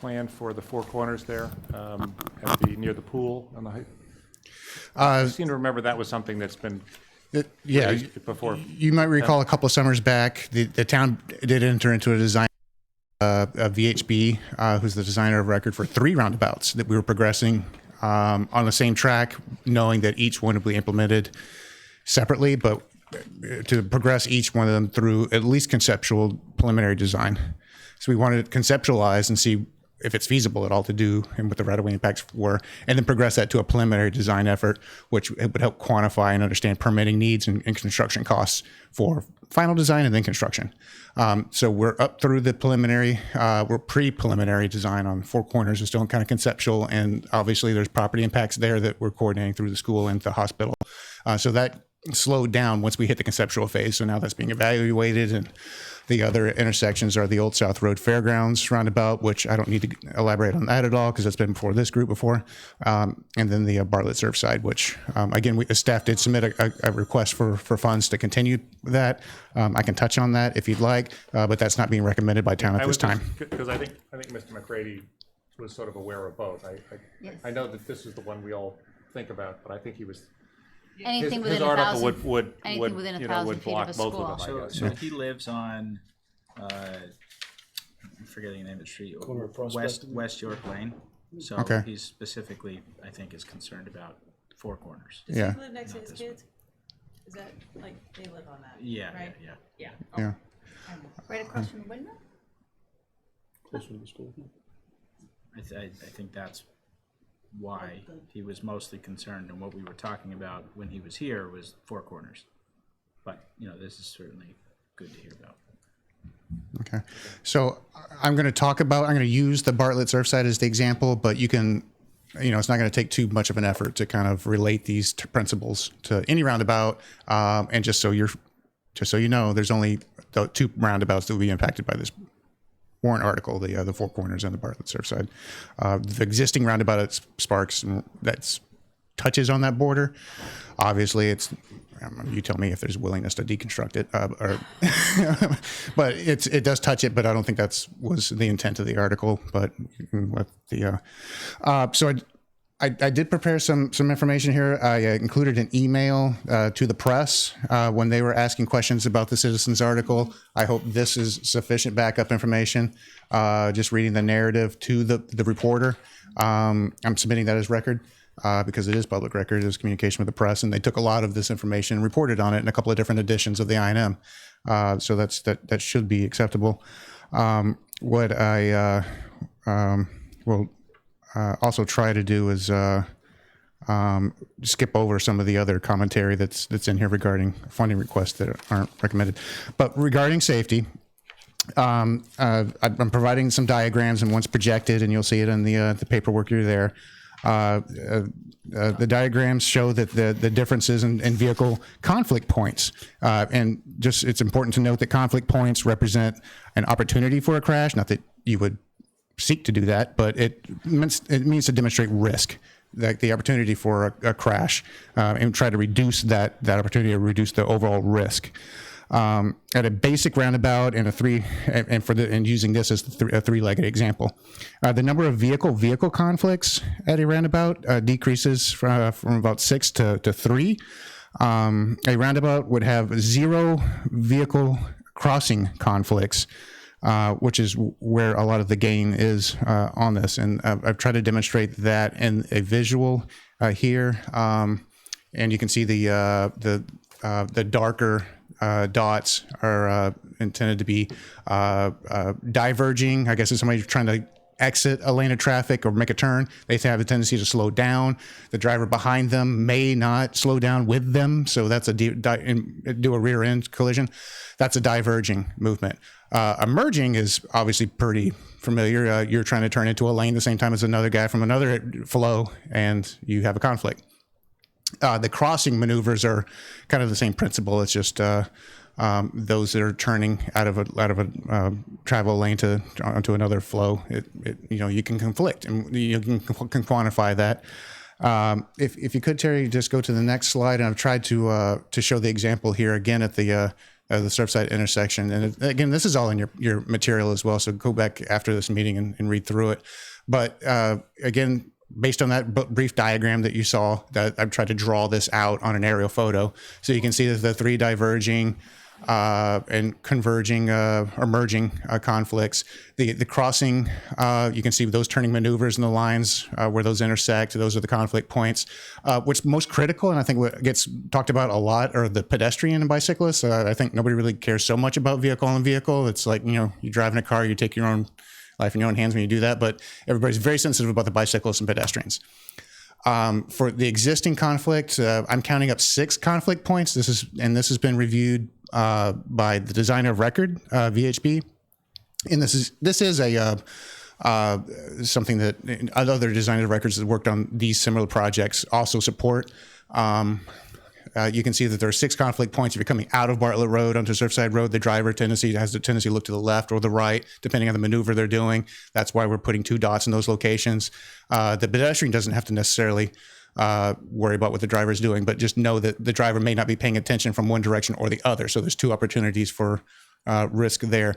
planned for the four corners there near the pool on the height? I seem to remember that was something that's been before. You might recall a couple of summers back, the town did enter into a design. VHB, who's the designer of record for 3 roundabouts that we were progressing on the same track, knowing that each one would be implemented separately, but to progress each one of them through at least conceptual preliminary design. So we wanted to conceptualize and see if it's feasible at all to do and what the right-of-way impacts were, and then progress that to a preliminary design effort, which would help quantify and understand permitting needs and construction costs for final design and then construction. So we're up through the preliminary, we're pre-preliminary design on four corners. We're still kind of conceptual, and obviously there's property impacts there that we're coordinating through the school and the hospital. So that slowed down once we hit the conceptual phase. So now that's being evaluated, and the other intersections are the Old South Road Fairgrounds roundabout, which I don't need to elaborate on that at all because that's been before this group before. And then the Bartlett Surfside, which again, the staff did submit a request for funds to continue that. I can touch on that if you'd like, but that's not being recommended by town at this time. Because I think Mr. McCready was sort of aware of both. I know that this is the one we all think about, but I think he was. Anything his within article 1,000 would anything within 1,000 feet block of a both school. of them, I guess. So he lives on, I'm forgetting the name of the street, West York Lane. So Okay. he's specifically, I think, is concerned about four corners. Does Yeah. he live next to his kids? Is that, like, they live on that? Yeah, right? yeah. Yeah. Right across from the window? Closer to the school. I think that's why he was mostly concerned, and what we were talking about when he was here was four corners. But, this is certainly good to hear about. Okay. So I'm going to use the Bartlett Surfside as the example, but you can, it's not going to take too much of an effort to kind of relate these principles to any roundabout. And just so you know, there's only the 2 roundabouts that will be impacted by this warrant article, the four corners and the Bartlett Surfside. The existing roundabout at Sparks that touches on that border. Obviously, you tell me if there's willingness to deconstruct it, but it does touch it. But I don't think was the intent of the article. But with the so I did prepare some information here. I included an email to the press when they were asking questions about the citizens article. I hope this is sufficient backup information. Just reading the narrative to the reporter. I'm submitting that as record because it is public record. It was communication with the press, and they took a lot of this information and reported on it in a couple of different editions of the INM. So that should be acceptable. What I will also try to do is skip over some of the other commentary that's in here regarding funding requests that aren't recommended. But regarding safety, I'm providing some diagrams, and one's projected, and you'll see it in the paperwork you're there. The diagrams show that the differences in vehicle conflict points, and just it's important to note that conflict points represent an opportunity for a crash, not that you would seek to do that, but it means to demonstrate risk, like the opportunity for a crash, and try to reduce that opportunity, or reduce the overall risk. At a basic roundabout and using this as a 3-legged example, the number of vehicle conflicts at a roundabout decreases from about 6 to 3. A roundabout would have 0 vehicle crossing conflicts, which is where a lot of the gain is on this. And I've tried to demonstrate that in a visual here, and you can see the darker dots are intended to be diverging. I guess if somebody's trying to exit a lane of traffic or make a turn, they have a tendency to slow down. The driver behind them may not slow down with them, so that's do a rear end collision. That's a diverging movement. Emerging is obviously pretty familiar. You're trying to turn into a lane the same time as another guy from another flow, and you have a conflict. The crossing maneuvers are kind of the same principle. It's just those that are turning out of a travel lane onto another flow. You can conflict, and you can quantify that. If you could, Terry, just go to the next slide. And I've tried to show the example here again at the the Surfside Intersection. And again, this is all in your material as well, so go back after this meeting and read through it. But again, based on that brief diagram that you saw, that I've tried to draw this out on an aerial photo, so you can see that the three diverging and converging or merging conflicts. The crossing, you can see those turning maneuvers and the lines where those intersect. Those are the conflict points. What's most critical, and I think what gets talked about a lot, are the pedestrian and bicyclists. I think nobody really cares so much about vehicle on vehicle. It's like, you drive in a car, you take your own life in your own hands when you do that, but everybody's very sensitive about the bicyclists and pedestrians. For the existing conflict, I'm counting up 6 conflict points. This has been reviewed by the designer of record, VHB, and this is a something that other designers of records that worked on these similar projects also support. You can see that there are 6 conflict points. If you're coming out of Bartlett Road onto Surfside Road, the driver has the tendency to look to the left or the right, depending on the maneuver they're doing. That's why we're putting 2 dots in those locations. The pedestrian doesn't have to necessarily worry about what the driver is doing, but just know that the driver may not be paying attention from one direction or the other. So there's 2 opportunities for risk there.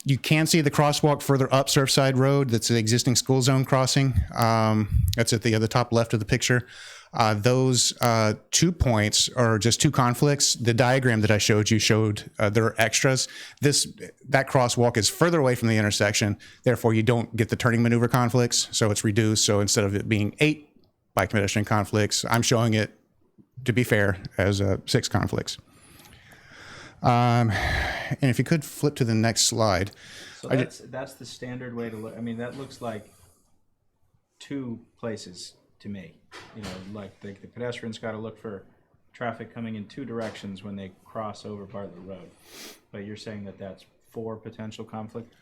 You can see the crosswalk further up Surfside Road. That's the existing school zone crossing. That's at the top left of the picture. Those 2 points are just 2 conflicts. The diagram that I showed you showed there are extras. That crosswalk is further away from the intersection. Therefore, you don't get the turning maneuver conflicts. So it's reduced. So instead of it being 8 bike pedestrian conflicts, I'm showing it, to be fair, as 6 conflicts. And if you could flip to the next slide. So that's the standard way to look. I mean, that looks like 2 places to me. Like the pedestrians got to look for traffic coming in 2 directions when they cross over Bartlett Road. But you're saying that that's 4 potential conflict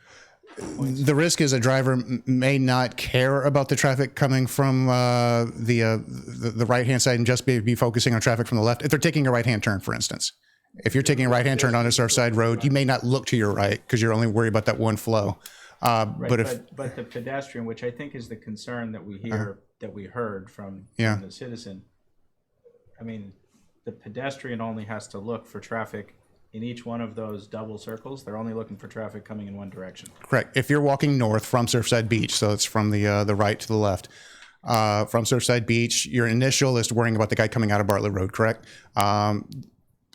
points? The risk is a driver may not care about the traffic coming from the right-hand side and just be focusing on traffic from the left. If they're taking a right-hand turn, for instance. If you're taking a right-hand turn on a Surfside Road, you may not look to your right because you're only worried about that one flow. Right, but the pedestrian, which I think is the concern that we hear, that we heard from the citizen. I mean, the pedestrian only has to look for traffic in each one of those double circles. They're only looking for traffic coming in one direction. Correct. If you're walking north from Surfside Beach, so it's from the right to the left, from Surfside Beach, your initial is worrying about the guy coming out of Bartlett Road, correct?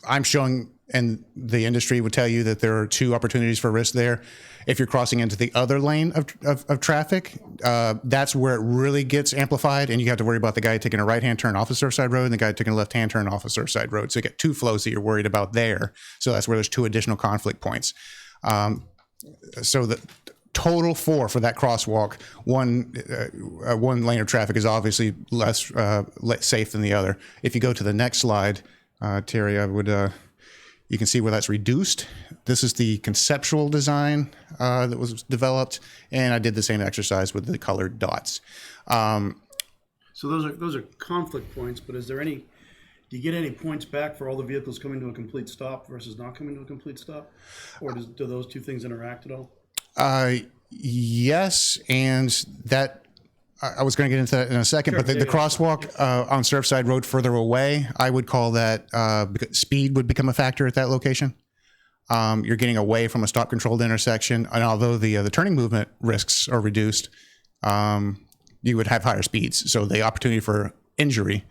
I'm showing, and the industry would tell you that there are 2 opportunities for risk there. If you're crossing into the other lane of traffic, that's where it really gets amplified, and you have to worry about the guy taking a right-hand turn off of Surfside Road and the guy taking a left-hand turn off of Surfside Road. So you get 2 flows that you're worried about there. So that's where there's 2 additional conflict points. So the total 4 for that crosswalk, one lane of traffic is obviously less safe than the other. If you go to the next slide, Terry, I would, you can see where that's reduced. This is the conceptual design that was developed, and I did the same exercise with the colored dots. So those are conflict points, but is there do you get any points back for all the vehicles coming to a complete stop versus not coming to a complete stop? Or do those 2 things interact at all? Yes, and that I was going to get into that in a second, Sure, but the crosswalk on Surfside Road further away, I would call that speed would become a factor at that location. You're getting away from a stop-controlled intersection, and although the turning movement risks are reduced, you would have higher speeds. So the opportunity for injury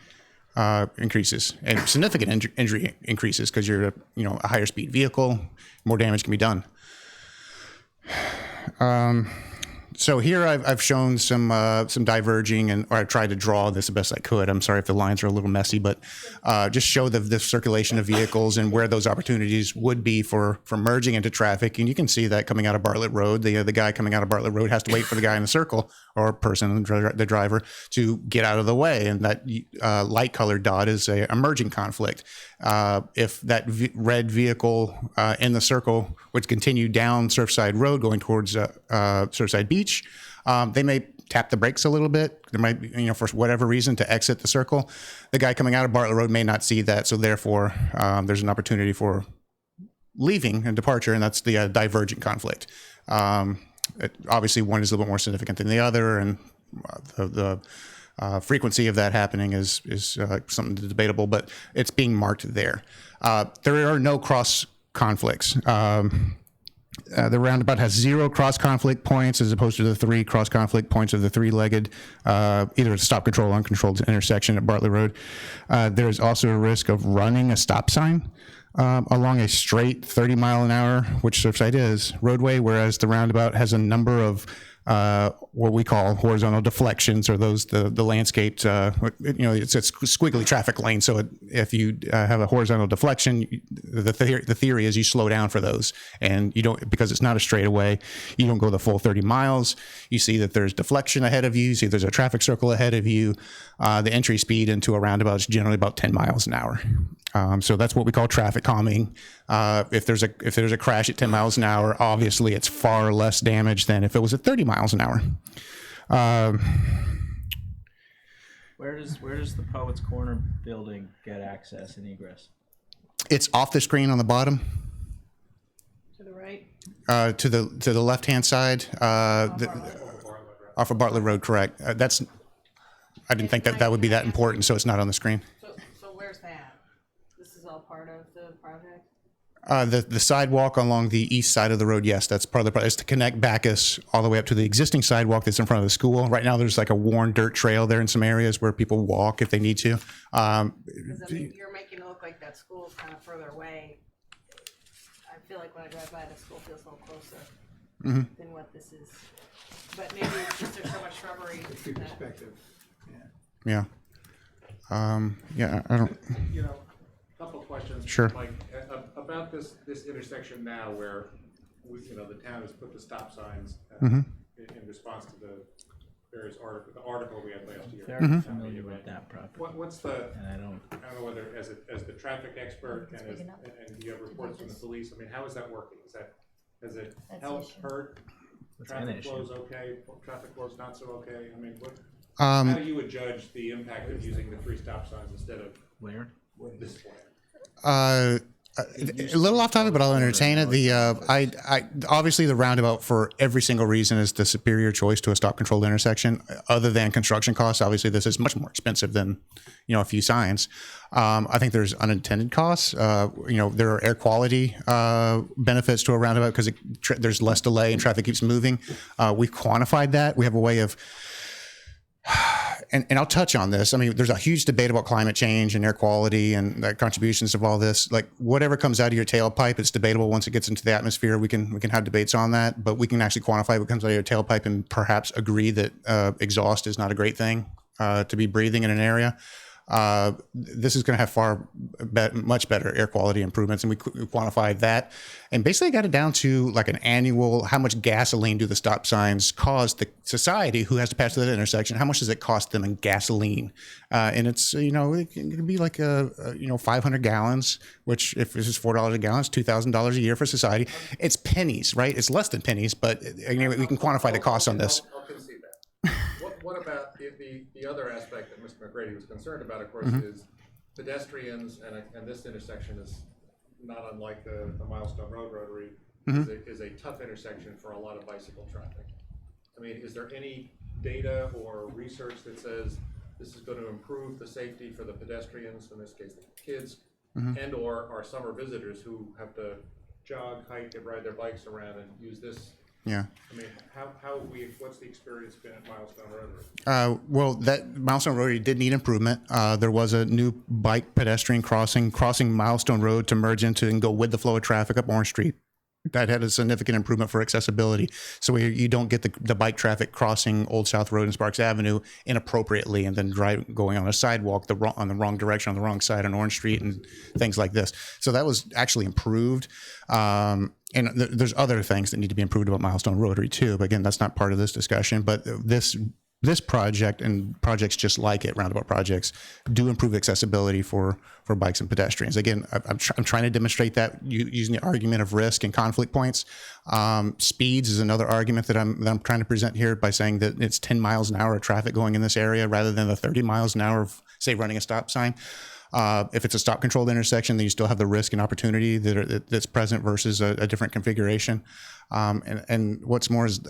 increases, and significant injury increases because you're a higher speed vehicle, more damage can be done. So here I've shown some diverging, or I tried to draw this the best I could. I'm sorry if the lines are a little messy, but just show the circulation of vehicles and where those opportunities would be for merging into traffic. And you can see that coming out of Bartlett Road, the guy coming out of Bartlett Road has to wait for the guy in the circle or person, the driver, to get out of the way. And that light colored dot is a merging conflict. If that red vehicle in the circle would continue down Surfside Road going towards Surfside Beach, they may tap the brakes a little bit. There might be, for whatever reason, to exit the circle. The guy coming out of Bartlett Road may not see that, so therefore there's an opportunity for leaving and departure, and that's the divergent conflict. Obviously, one is a little bit more significant than the other, and the frequency of that happening is something debatable, but it's being marked there. There are no cross conflicts. The roundabout has 0 cross-conflict points as opposed to the 3 cross-conflict points of the 3-legged, either a stop control or uncontrolled intersection at Bartlett Road. There's also a risk of running a stop sign along a straight 30-mile-an-hour, which Surfside is, roadway, whereas the roundabout has a number of what we call horizontal deflections, or those the landscaped, it's a squiggly traffic lane. So if you have a horizontal deflection, the theory is you slow down for those, and you don't, because it's not a straightaway, you don't go the full 30 miles. You see that there's deflection ahead of you. You see there's a traffic circle ahead of you. The entry speed into a roundabout is generally about 10 miles an hour. So that's what we call traffic calming. If there's a crash at 10 miles an hour, obviously it's far less damage than if it was at 30 miles an hour. Where does the Poets Corner building get access and egress? It's off the screen on the bottom. To the right? To the left hand side, off of Bartlett Road, correct. I didn't think that would be that important, so it's not on the screen. So where's that? This is all part of the project? The sidewalk along the east side of the road, yes, that's part of the project. It's to connect Bacchus all the way up to the existing sidewalk that's in front of the school. Right now, there's like a worn dirt trail there in some areas where people walk if they need to. Because I mean, you're making it look like that school's kind of further away. I feel like when I drive by, the school feels a little closer than what this is. But maybe it's just there's so much shrubbery. Perspective. Yeah. Yeah, I don't. Couple questions. Sure. Mike, about this intersection now where, the town has put the stop signs in response to the various article we had last year. Very familiar with that property. What's the, And I don't know whether as the traffic expert and you have reports from the police, I mean, how is that working? Has it helped, hurt? Traffic flows okay, traffic flows not so okay? I mean, how do you would judge the impact of using the 3 stop signs instead of where? this plan? A little off topic, but I'll entertain it. I obviously the roundabout for every single reason is the superior choice to a stop controlled intersection. Other than construction costs, obviously this is much more expensive than a few signs. I think there's unintended costs. There are air quality benefits to a roundabout because there's less delay and traffic keeps moving. We've quantified that. We have a way of. And I'll touch on this. I mean, there's a huge debate about climate change and air quality and the contributions of all this. Like whatever comes out of your tailpipe, it's debatable. Once it gets into the atmosphere, we can have debates on that. But we can actually quantify what comes out of your tailpipe and perhaps agree that exhaust is not a great thing to be breathing in an area. This is going to have much better air quality improvements, and we quantified that, and basically got it down to like an annual. How much gasoline do the stop signs cost the society who has to pass through that intersection? How much does it cost them in gasoline? And it's it can be like 500 gallons, which if this is $4 a gallon, it's $2,000 a year for society. It's pennies, right? It's less than pennies, but anyway, we can quantify the cost on this. I'll concede that. What about the other aspect that Mr. McGrady was concerned about, of course, is pedestrians, and this intersection is not unlike the Milestone Road rotary, is a tough intersection for a lot of bicycle traffic. I mean, is there any data or research that says this is going to improve the safety for the pedestrians, in this case the kids, and or our summer visitors who have to jog, hike, and ride their bikes around and use this? Yeah. I mean, what's the experience been at Milestone Rotary? Well, that Milestone Rotary did need improvement. There was a new bike pedestrian crossing Milestone Road to merge into and go with the flow of traffic up Orange Street. That had a significant improvement for accessibility. So you don't get the bike traffic crossing Old South Road and Sparks Avenue inappropriately and then going on a sidewalk on the wrong direction on the wrong side on Orange Street and things like this. So that was actually improved. And there's other things that need to be improved about Milestone Rotary too. But again, that's not part of this discussion. But this project and projects just like it, roundabout projects, do improve accessibility for bikes and pedestrians. Again, I'm trying to demonstrate that using the argument of risk and conflict points. Speeds is another argument that I'm trying to present here by saying that it's 10 miles an hour of traffic going in this area rather than the 30 miles an hour of, say, running a stop sign. If it's a stop controlled intersection, then you still have the risk and opportunity that's present versus a different configuration. And what's more is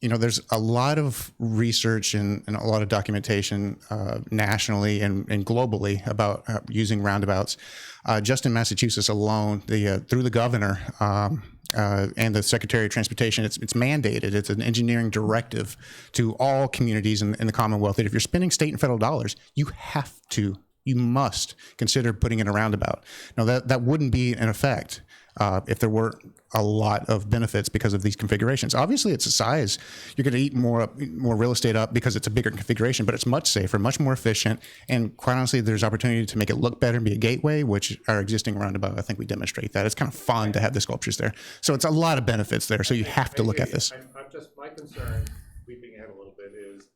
there's a lot of research and a lot of documentation nationally and globally about using roundabouts. Just in Massachusetts alone, through the governor and the Secretary of Transportation, it's mandated. It's an engineering directive to all communities in the Commonwealth that if you're spending state and federal dollars, you must consider putting in a roundabout. Now, that wouldn't be in effect if there were a lot of benefits because of these configurations. Obviously, it's a size. You're going to eat more real estate up because it's a bigger configuration, but it's much safer, much more efficient, and quite honestly, there's opportunity to make it look better and be a gateway, which our existing roundabout, I think we demonstrate that. It's kind of fun to have the sculptures there. So it's a lot of benefits there, so you have to look at this. My concern, leaping ahead a little bit, is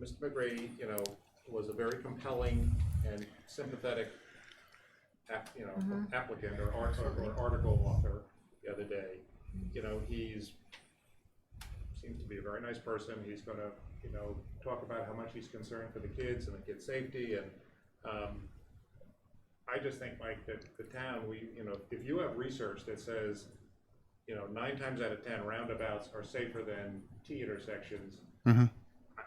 Mr. McGrady, was a very compelling and sympathetic applicant or article author the other day. He's seems to be a very nice person. He's going to, talk about how much he's concerned for the kids and the kids' safety. And I just think, Mike, that the town, if you have research that says, 9 times out of 10 roundabouts are safer than T intersections, Mm-hmm.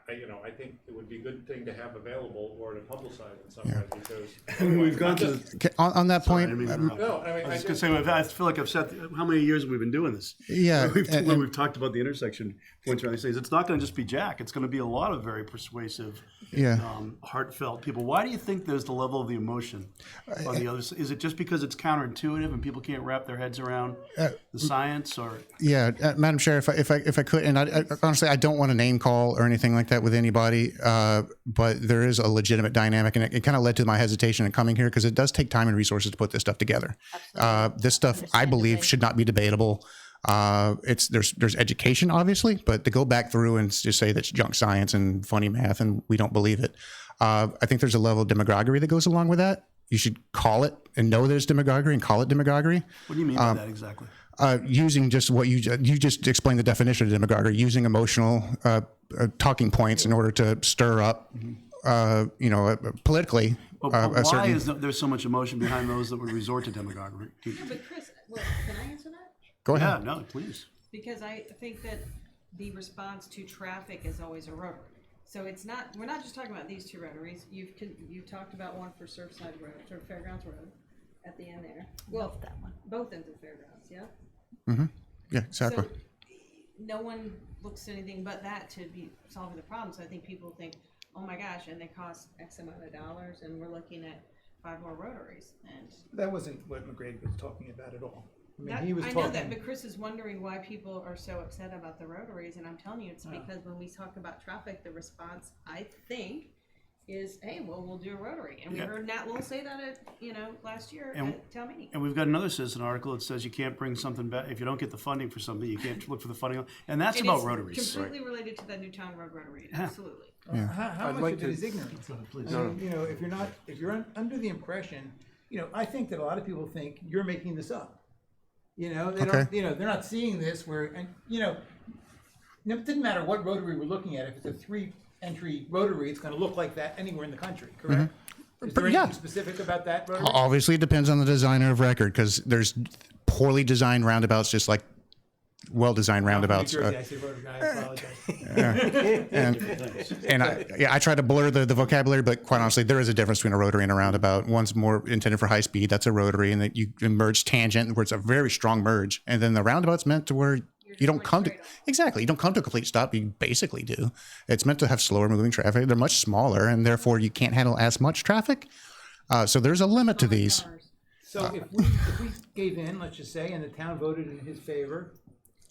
I think it would be a good thing to have available or to publicize in some way, because We've gone to. On that point, I mean, no, I was just gonna say, I feel like I've said, how many years have we been doing this? yeah, When we've talked about the intersection points around these things, it's not gonna just be Jack, it's gonna be a lot of very persuasive, yeah. heartfelt people. Why do you think there's the level of the emotion on the other side? Is it just because it's counterintuitive and people can't wrap their heads around the science, or? Yeah, Madam Chair, if I could, and I honestly, I don't want to name call or anything like that with anybody, but there is a legitimate dynamic, and it kind of led to my hesitation in coming here because it does take time and resources to put this stuff together. This stuff, I believe, should not be debatable. There's education, obviously, but to go back through and just say that's junk science and funny math and we don't believe it, I think there's a level of demagoguery that goes along with that. You should call it and know there's demagoguery and call it demagoguery. What do you mean by that exactly? Using just what you just explained the definition of demagoguery, using emotional talking points in order to stir up, politically. But why is there so much emotion behind those that would resort to demagoguery? But Chris, can I answer that? Go ahead. Yeah, no, please. Because I think that the response to traffic is always a rotary. So we're not just talking about these 2 rotaries. You've talked about one for Surfside Road, or Fairgrounds Road, at the end there. Well, that one. both ends of Fairgrounds, yeah? Mm-hmm. Yeah, exactly. So no one looks at anything but that to be solving the problem. So I think people think, oh my gosh, and they cost X amount of dollars, and we're looking at 5 more rotaries. And That wasn't what McGrady was talking about at all. I know that, but Chris is wondering why people are so upset about the rotaries, and I'm telling you, it's because when we talk about traffic, the response, I think, is, hey, well, we'll do a rotary. And we heard Nat Lowell say that at, last year at town meeting. And we've got another citizen article that says you can't bring something back, if you don't get the funding for something, you can't look for the funding. And that's about rotaries. Completely related to that Newtown Road rotary, absolutely. How much of it is ignorance? If you're under the impression, I think that a lot of people think you're making this up. They don't, they're not seeing this where, and it didn't matter what rotary we're looking at. If it's a 3-entry rotary, it's going to look like that anywhere in the country, correct? Mm-hmm. Is there anything specific about that rotary? Obviously, it depends on the designer of record because there's poorly designed roundabouts just like well-designed roundabouts. New Jersey, I say rotary, I apologize. And I try to blur the vocabulary, but quite honestly, there is a difference between a rotary and a roundabout. One's more intended for high speed, that's a rotary, and then you merge tangent, where it's a very strong merge. And then the roundabout's meant to where you don't come to you don't come to a complete stop. You basically do. It's meant to have slower moving traffic. They're much smaller, and therefore you can't handle as much traffic. So there's a limit to these. So if we gave in, let's just say, and the town voted in his favor,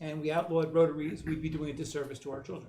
and we outlawed rotaries, we'd be doing a disservice to our children.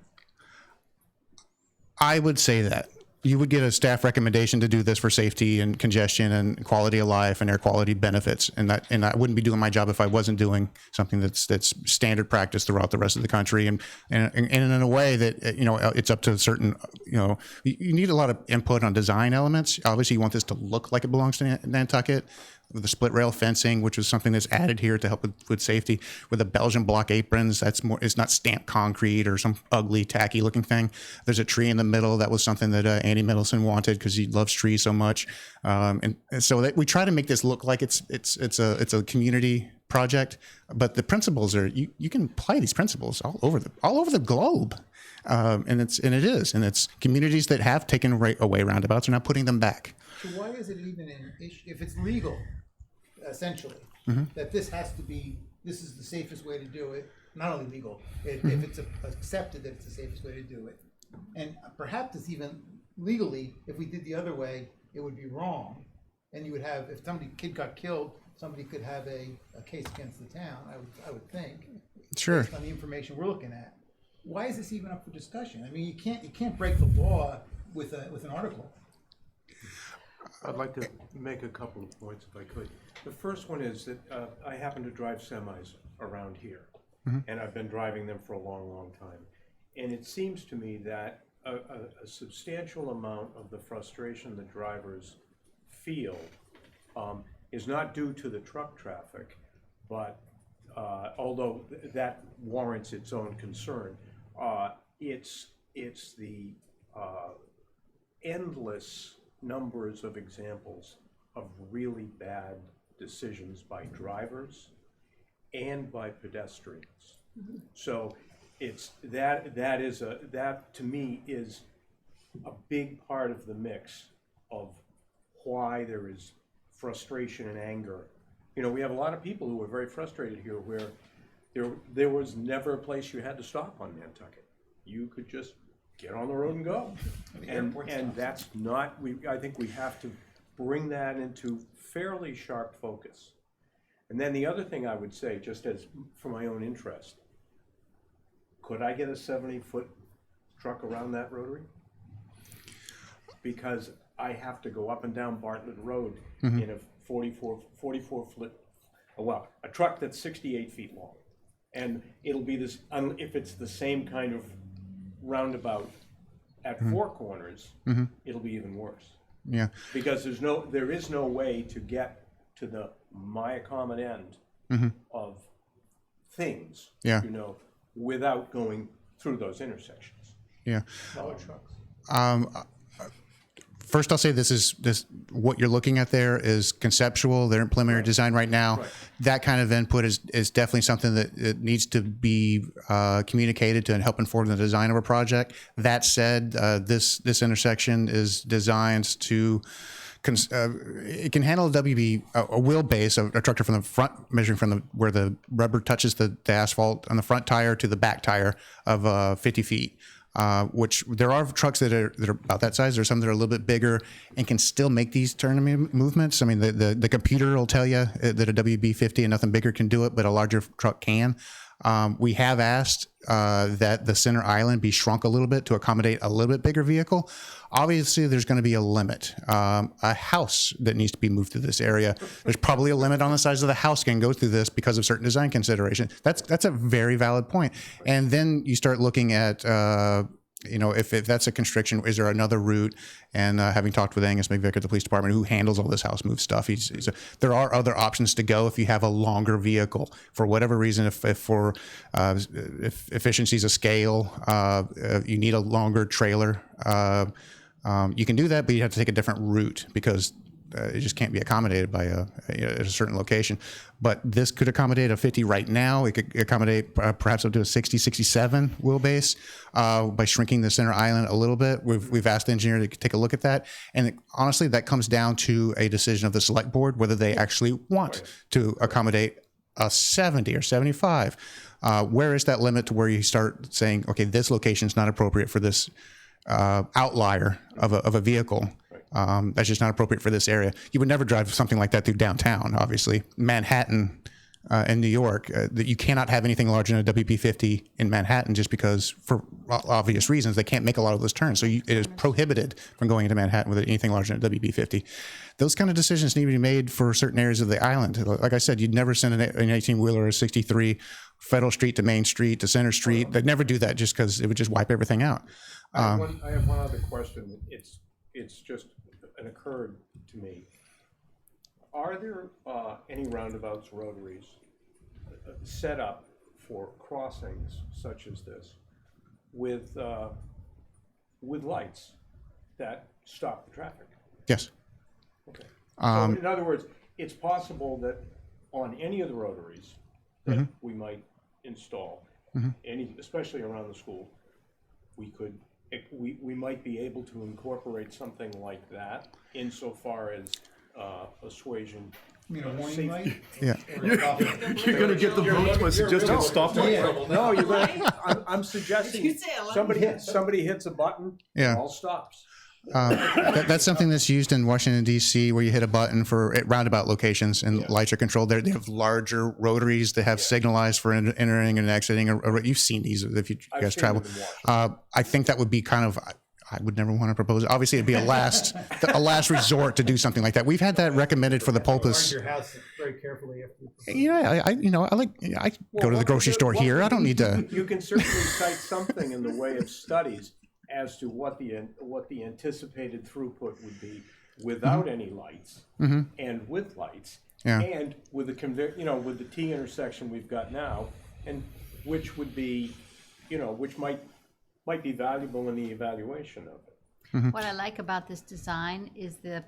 I would say that. You would get a staff recommendation to do this for safety and congestion and quality of life and air quality benefits. And I wouldn't be doing my job if I wasn't doing something that's standard practice throughout the rest of the country. And in a way that, it's up to a certain, you need a lot of input on design elements. Obviously, you want this to look like it belongs to Nantucket. With the split rail fencing, which was something that's added here to help with safety, with the Belgian block aprons, it's not stamped concrete or some ugly, tacky looking thing. There's a tree in the middle. That was something that Andy Middleton wanted because he loves trees so much. And so we try to make this look like it's a community project, but the principles are you can apply these principles all over the globe, and it's communities that have taken away roundabouts are now putting them back. So why is it even an issue, if it's legal, essentially, that this is the safest way to do it, not only legal, if it's accepted that it's the safest way to do it, and perhaps it's even legally, if we did the other way, it would be wrong, and you would have, if kid got killed, somebody could have a case against the town, I would think. Sure. Based on the information we're looking at. Why is this even up for discussion? I mean, you can't break the law with an article. I'd like to make a couple of points if I could. The first one is that I happen to drive semis around here, and I've been driving them for a long, long time. And it seems to me that a substantial amount of the frustration that drivers feel is not due to the truck traffic, but although that warrants its own concern, it's the endless numbers of examples of really bad decisions by drivers and by pedestrians. So it's that to me is a big part of the mix of why there is frustration and anger. You know, we have a lot of people who are very frustrated here where there was never a place you had to stop on Nantucket. You could just get on the road and go. And that's not, I think we have to bring that into fairly sharp focus. And then the other thing I would say, just as for my own interest, could I get a 70-foot truck around that rotary? Because I have to go up and down Bartlett Road in a 44 foot, well, a truck that's 68 feet long. And it'll be this, if it's the same kind of roundabout at Four Corners, it'll be even worse. Yeah. Because there is no way to get to the my common end of things, Yeah. you know, without going through those intersections. Yeah. Smaller trucks. First, I'll say this what you're looking at there is conceptual. They're in preliminary design right now. Right. That kind of input is definitely something that it needs to be communicated to and help inform the design of a project. That said, this intersection is designed to it can handle a WB, a wheelbase, a tractor from the front, measuring from where the rubber touches the asphalt on the front tire to the back tire of 50 feet. Which there are trucks that are about that size. There's some that are a little bit bigger and can still make these turn movements. I mean, the computer will tell you that a WB50 and nothing bigger can do it, but a larger truck can. We have asked that the center island be shrunk a little bit to accommodate a little bit bigger vehicle. Obviously, there's going to be a limit. A house that needs to be moved through this area, there's probably a limit on the size of the house can go through this because of certain design considerations. That's a very valid point. And then you start looking at, if that's a constriction, is there another route? And having talked with Angus McVicker at the police department, who handles all this house move stuff, there are other options to go if you have a longer vehicle. For whatever reason, if efficiencies of scale, you need a longer trailer, you can do that, but you have to take a different route because it just can't be accommodated by at a certain location. But this could accommodate a 50 right now. It could accommodate perhaps up to a 60, 67 wheelbase by shrinking the center island a little bit. We've asked the engineer to take a look at that. And honestly, that comes down to a decision of the select board, whether they actually want to accommodate a 70 or 75. Where is that limit to where you start saying, okay, this location is not appropriate for this outlier of a vehicle? That's just not appropriate for this area. You would never drive something like that through downtown, obviously. Manhattan in New York, that you cannot have anything larger than a WP50 in Manhattan just because, for obvious reasons, they can't make a lot of those turns. So it is prohibited from going into Manhattan with anything larger than a WP50. Those kind of decisions need to be made for certain areas of the island. Like I said, you'd never send an 18-wheeler or a 63 Federal Street to Main Street to Center Street. They'd never do that just because it would just wipe everything out. I have one other question. It's just it occurred to me. Are there any roundabouts, rotaries set up for crossings such as this with lights that stop the traffic? Yes. Okay. So in other words, it's possible that on any of the rotaries that we might install, especially around the school, we might be able to incorporate something like that insofar as assuasion. You know, warning safety. light? Yeah. You're gonna get the votes by suggesting stop light. No, you're gonna, I'm suggesting You say a lot. somebody hits a button, Yeah. it all stops. That's something that's used in Washington D.C., where you hit a button for at roundabout locations and lights are controlled there. They have larger rotaries that have signalized for entering and exiting. You've seen these if you I've guys seen travel. them in Washington. I think that would be kind of. I would never want to propose it. Obviously, it'd be a last resort to do something like that. We've had that recommended for the Guard pulpus. your house very carefully after you. Yeah, I go to the grocery store here. I don't need to. You can certainly cite something in the way of studies as to what the anticipated throughput would be without any lights and with lights, Yeah. and with with the T intersection we've got now, and which would be, which might be valuable in the evaluation of it. What I like about this design is the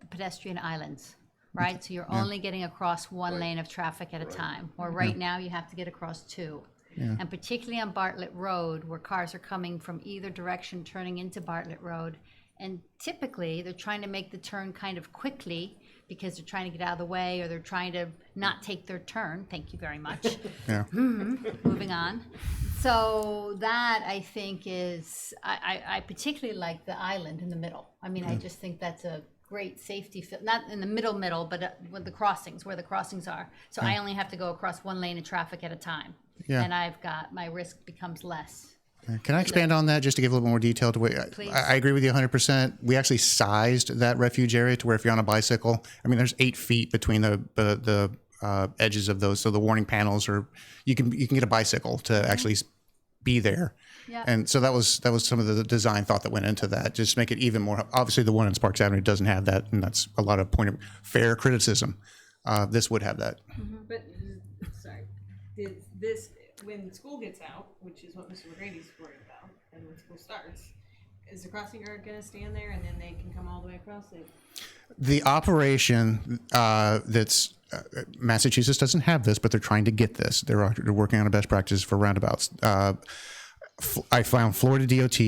pedestrian islands, right? So you're only getting across one lane of traffic at a time, where right now you have to get across two. And particularly on Bartlett Road, where cars are coming from either direction, turning into Bartlett Road. And typically, they're trying to make the turn kind of quickly because they're trying to get out of the way, or they're trying to not take their turn. Thank you very much. Yeah. Moving on. So that, I think, is, I particularly like the island in the middle. I mean, I just think that's a great safety, not in the middle, but with the crossings, where the crossings are. So I only have to go across one lane of traffic at a time. Yeah. And my risk becomes less. Can I expand on that just to give a little more detail to what Please. I agree with you 100%. We actually sized that refuge area to where if you're on a bicycle, I mean, there's 8 feet between the edges of those. So the warning panels you can get a bicycle to actually be there. Yeah. And so that was some of the design thought that went into that. Just make it even more. Obviously, the one in Sparks Avenue doesn't have that, and that's a lot of point of fair criticism. This would have that. But, sorry, did this, when school gets out, which is what Mr. McGrady's worried about, and when school starts, is the crossing guard gonna stand there and then they can come all the way across it? The operation that's Massachusetts doesn't have this, but they're trying to get this. They're working on a best practice for roundabouts. I found Florida DOT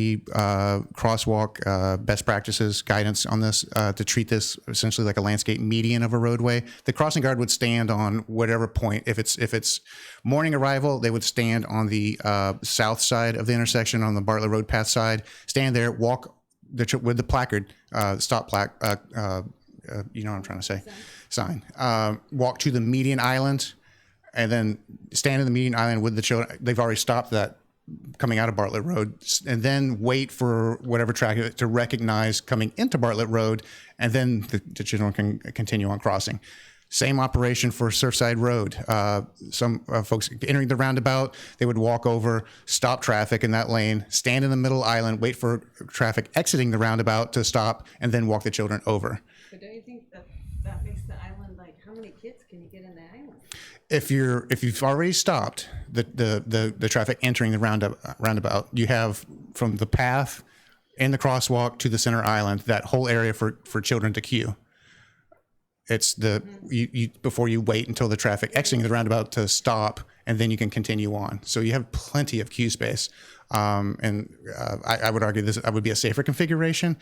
crosswalk best practices guidance on this to treat this essentially like a landscape median of a roadway. The crossing guard would stand on whatever point. If it's morning arrival, they would stand on the south side of the intersection on the Bartlett Road path side. Stand there, walk with the placard, stop plaque. You know what I'm trying to say? Sign. Walk to the median island, and then stand in the median island with the children. They've already stopped that coming out of Bartlett Road, and then wait for whatever traffic to recognize coming into Bartlett Road, and then the children can continue on crossing. Same operation for Surfside Road. Some folks entering the roundabout, they would walk over, stop traffic in that lane, stand in the middle island, wait for traffic exiting the roundabout to stop, and then walk the children over. But don't you think that makes the island, like, how many kids can you get in the island? If you've already stopped the traffic entering the roundabout, you have from the path in the crosswalk to the center island, that whole area for children to queue. It's you before you wait until the traffic exiting the roundabout to stop, and then you can continue on. So you have plenty of queue space, and I would argue this would be a safer configuration.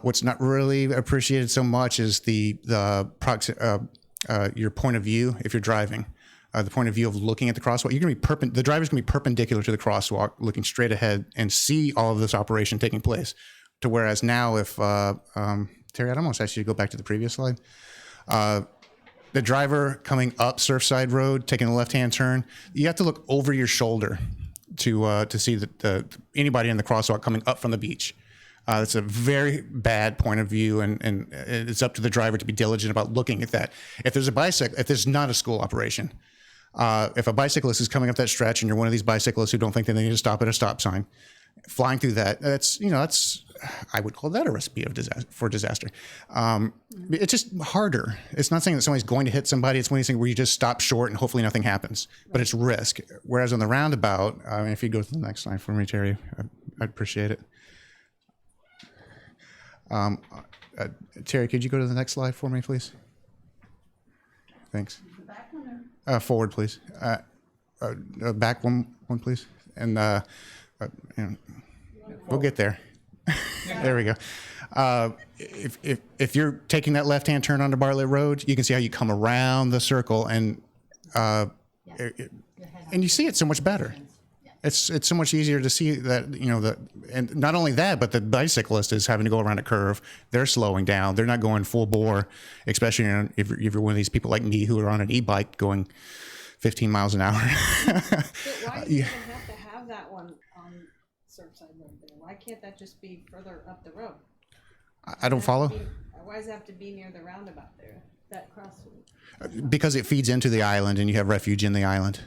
What's not really appreciated so much is your point of view if you're driving. The point of view of looking at the crosswalk, you're going to be the driver's going to be perpendicular to the crosswalk, looking straight ahead and see all of this operation taking place. To whereas now, if Terry, I'd almost ask you to go back to the previous slide. The driver coming up Surfside Road, taking a left-hand turn, you have to look over your shoulder to see anybody in the crosswalk coming up from the beach. It's a very bad point of view, and it's up to the driver to be diligent about looking at that. If there's not a school operation, if a bicyclist is coming up that stretch and you're one of these bicyclists who don't think that they need to stop at a stop sign, flying through that's I would call that a recipe for disaster. It's just harder. It's not saying that somebody's going to hit somebody. It's one of these things where you just stop short and hopefully nothing happens, but it's risk. Whereas on the roundabout, if you go to the next slide for me, Terry, I'd appreciate it. Terry, could you go to the next slide for me, please? Thanks. Forward, please. Back one, please. And we'll get there. There we go. If you're taking that left-hand turn onto Bartlett Road, you can see how you come around the circle, and you see it so much better. It's so much easier to see that, and not only that, but the bicyclist is having to go around a curve. They're slowing down. They're not going full bore, especially if you're one of these people like me who are on an e-bike going 15 miles an hour. But why do you even have to have that one on Surfside Road there? Why can't that just be further up the road? I don't follow. Why does it have to be near the roundabout there, that crossing? Because it feeds into the island and you have refuge in the island.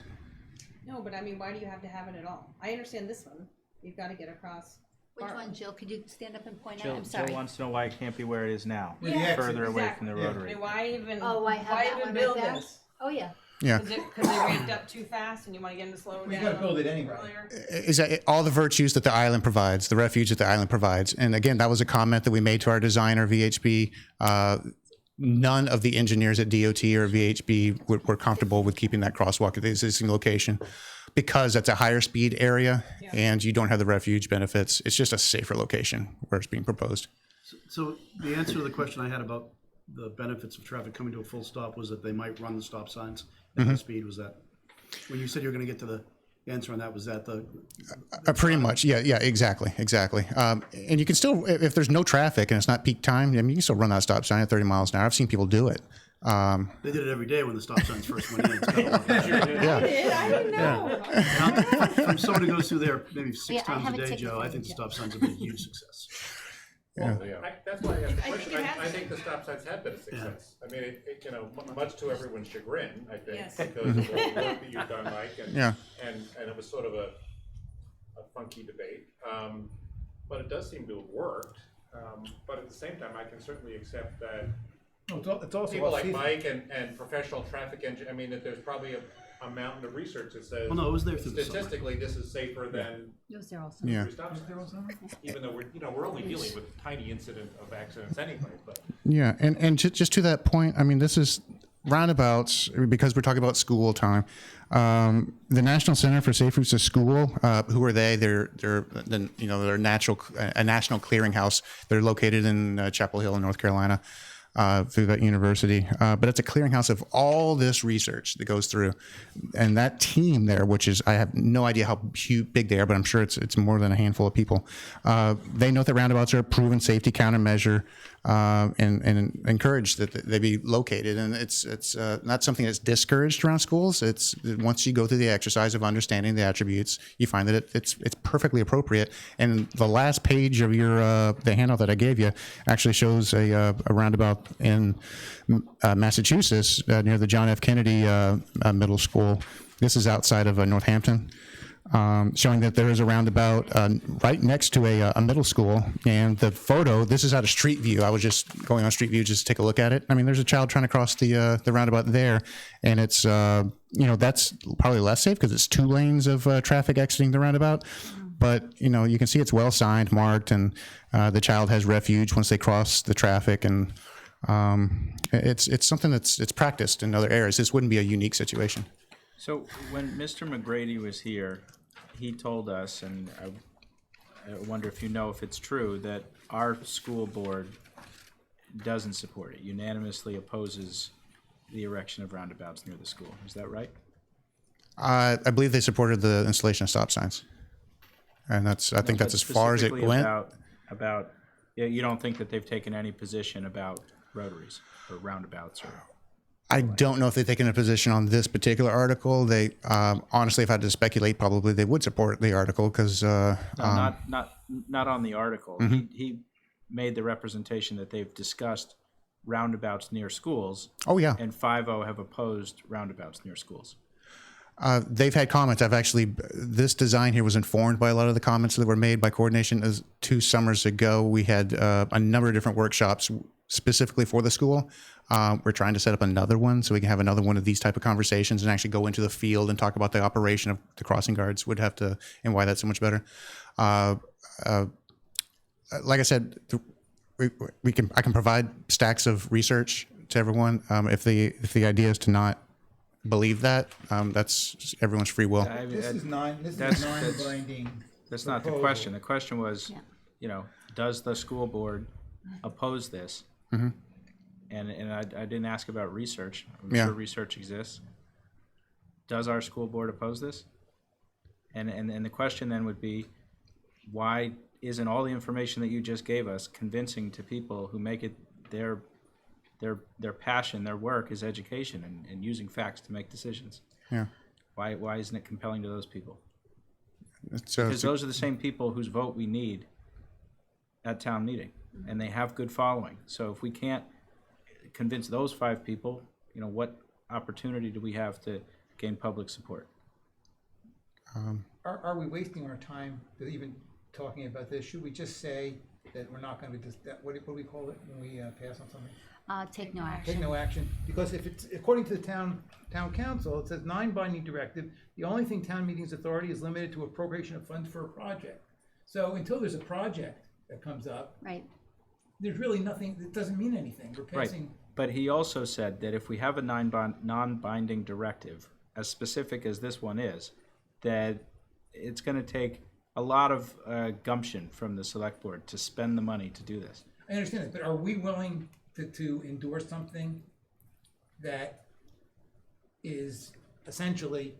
No, but I mean, why do you have to have it at all? I understand this one, you've gotta get across. Which Bartlett. one, Jill? Could you stand up and point out? Jill, I'm sorry. Jill wants to know why it can't be where it is now, Yeah, further away from the exactly. I rotary. mean, why even, Oh, I have why that even one right build there. this? Oh, yeah. Yeah. Is it because they ramped up too fast and you wanna get them to slow down? You gotta build it anyway. earlier? Is that all the virtues that the island provides, the refuge that the island provides. And again, that was a comment that we made to our designer, VHB. None of the engineers at DOT or VHB were comfortable with keeping that crosswalk at the existing location because that's a higher speed area and you don't have the refuge benefits. It's just a safer location where it's being proposed. So the answer to the question I had about the benefits of traffic coming to a full stop was that they might run the stop signs at the speed. Was that, when you said you were gonna get to the answer on that, was that the? Pretty much, yeah, exactly. And you can still, if there's no traffic and it's not peak time, I mean, you can still run that stop sign at 30 miles an hour. I've seen people do it. They did it every day when the stop signs first went in. It's kinda like that. I didn't know. Now, from someone who goes through there maybe Yeah, six I times have a a day, ticket Joe, for I you, think the Joe. stop signs have been a huge success. Well, that's why I asked the I think question. it has I to think the stop signs have been a success. I mean, much to everyone's chagrin, I think, Yes. because of all the work that you've done, Mike, and Yeah. and it was sort of a funky debate. But it does seem to have worked. But at the same time, I can certainly accept that It's also people like safer. Mike and professional traffic engineers, I mean, that there's probably a mountain of research that says Well, no, it was there through the summer. statistically this is safer than It was there also. Yeah. three stop signs. Even though we're only dealing with a tiny incident of accidents anyway, but. Yeah, and just to that point, I mean, this is roundabouts because we're talking about school time. The National Center for Safe Routes to School, who are they? They're a national clearinghouse. They're located in Chapel Hill in North Carolina. Through that university, but it's a clearinghouse of all this research that goes through, and that team there, which is I have no idea how big they are, but I'm sure it's more than a handful of people. They note that roundabouts are a proven safety countermeasure, and encourage that they be located. And it's not something that's discouraged around schools. It's once you go through the exercise of understanding the attributes, you find that it's perfectly appropriate. And the last page of your the handout that I gave you actually shows a roundabout in Massachusetts near the John F. Kennedy Middle School. This is outside of Northampton, showing that there is a roundabout right next to a middle school. And the photo, this is out of Street View. I was just going on Street View just to take a look at it. I mean, there's a child trying to cross the roundabout there, and it's that's probably less safe because it's 2 lanes of traffic exiting the roundabout. But you can see it's well signed, marked, and the child has refuge once they cross the traffic. And it's something it's practiced in other areas. This wouldn't be a unique situation. So when Mr. McGrady was here, he told us, and I wonder if you know if it's true, that our school board doesn't support it, unanimously opposes the erection of roundabouts near the school. Is that right? I believe they supported the installation of stop signs, and I think that's as far as it Specifically went. About you don't think that they've taken any position about rotaries or roundabouts or? I don't know if they've taken a position on this particular article. They honestly, if I had to speculate, probably they would support the article because No, not on the article. He made the representation that they've discussed roundabouts near schools. Oh yeah, And 5-0 have opposed roundabouts near schools. they've had comments. This design here was informed by a lot of the comments that were made by coordination. 2 summers ago, we had a number of different workshops specifically for the school. We're trying to set up another one so we can have another one of these type of conversations and actually go into the field and talk about the operation of the crossing guards and why that's so much better. Like I said, I can provide stacks of research to everyone. If the idea is to not believe that. That's everyone's free will. I mean, This is that's- non-binding. That's not the proposal. question. The question was, Yeah. you know, does the school board oppose this? And I didn't ask about research. I'm Yeah. sure research exists. Does our school board oppose this? And the question then would be, why isn't all the information that you just gave us convincing to people who make it their passion, their work is education and using facts to make decisions? Yeah. Why isn't it compelling to those people? So Because those are the same people whose vote we need at town meeting, and they have good following. So if we can't convince those 5 people, you know, what opportunity do we have to gain public support? Are we wasting our time to even talking about this? Should we just say that we're not gonna just, what do we call it when we pass on something? Take no Take action. no action, because if it's, according to the town council, it says non-binding directive, the only thing town meeting's authority is limited to appropriation of funds for a project. So until there's a project that comes up, Right. there's really nothing, it doesn't mean anything, we're Right, passing. but he also said that if we have a non-binding directive, as specific as this one is, that it's gonna take a lot of gumption from the select board to spend the money to do this. I understand that, but are we willing to endorse something that is essentially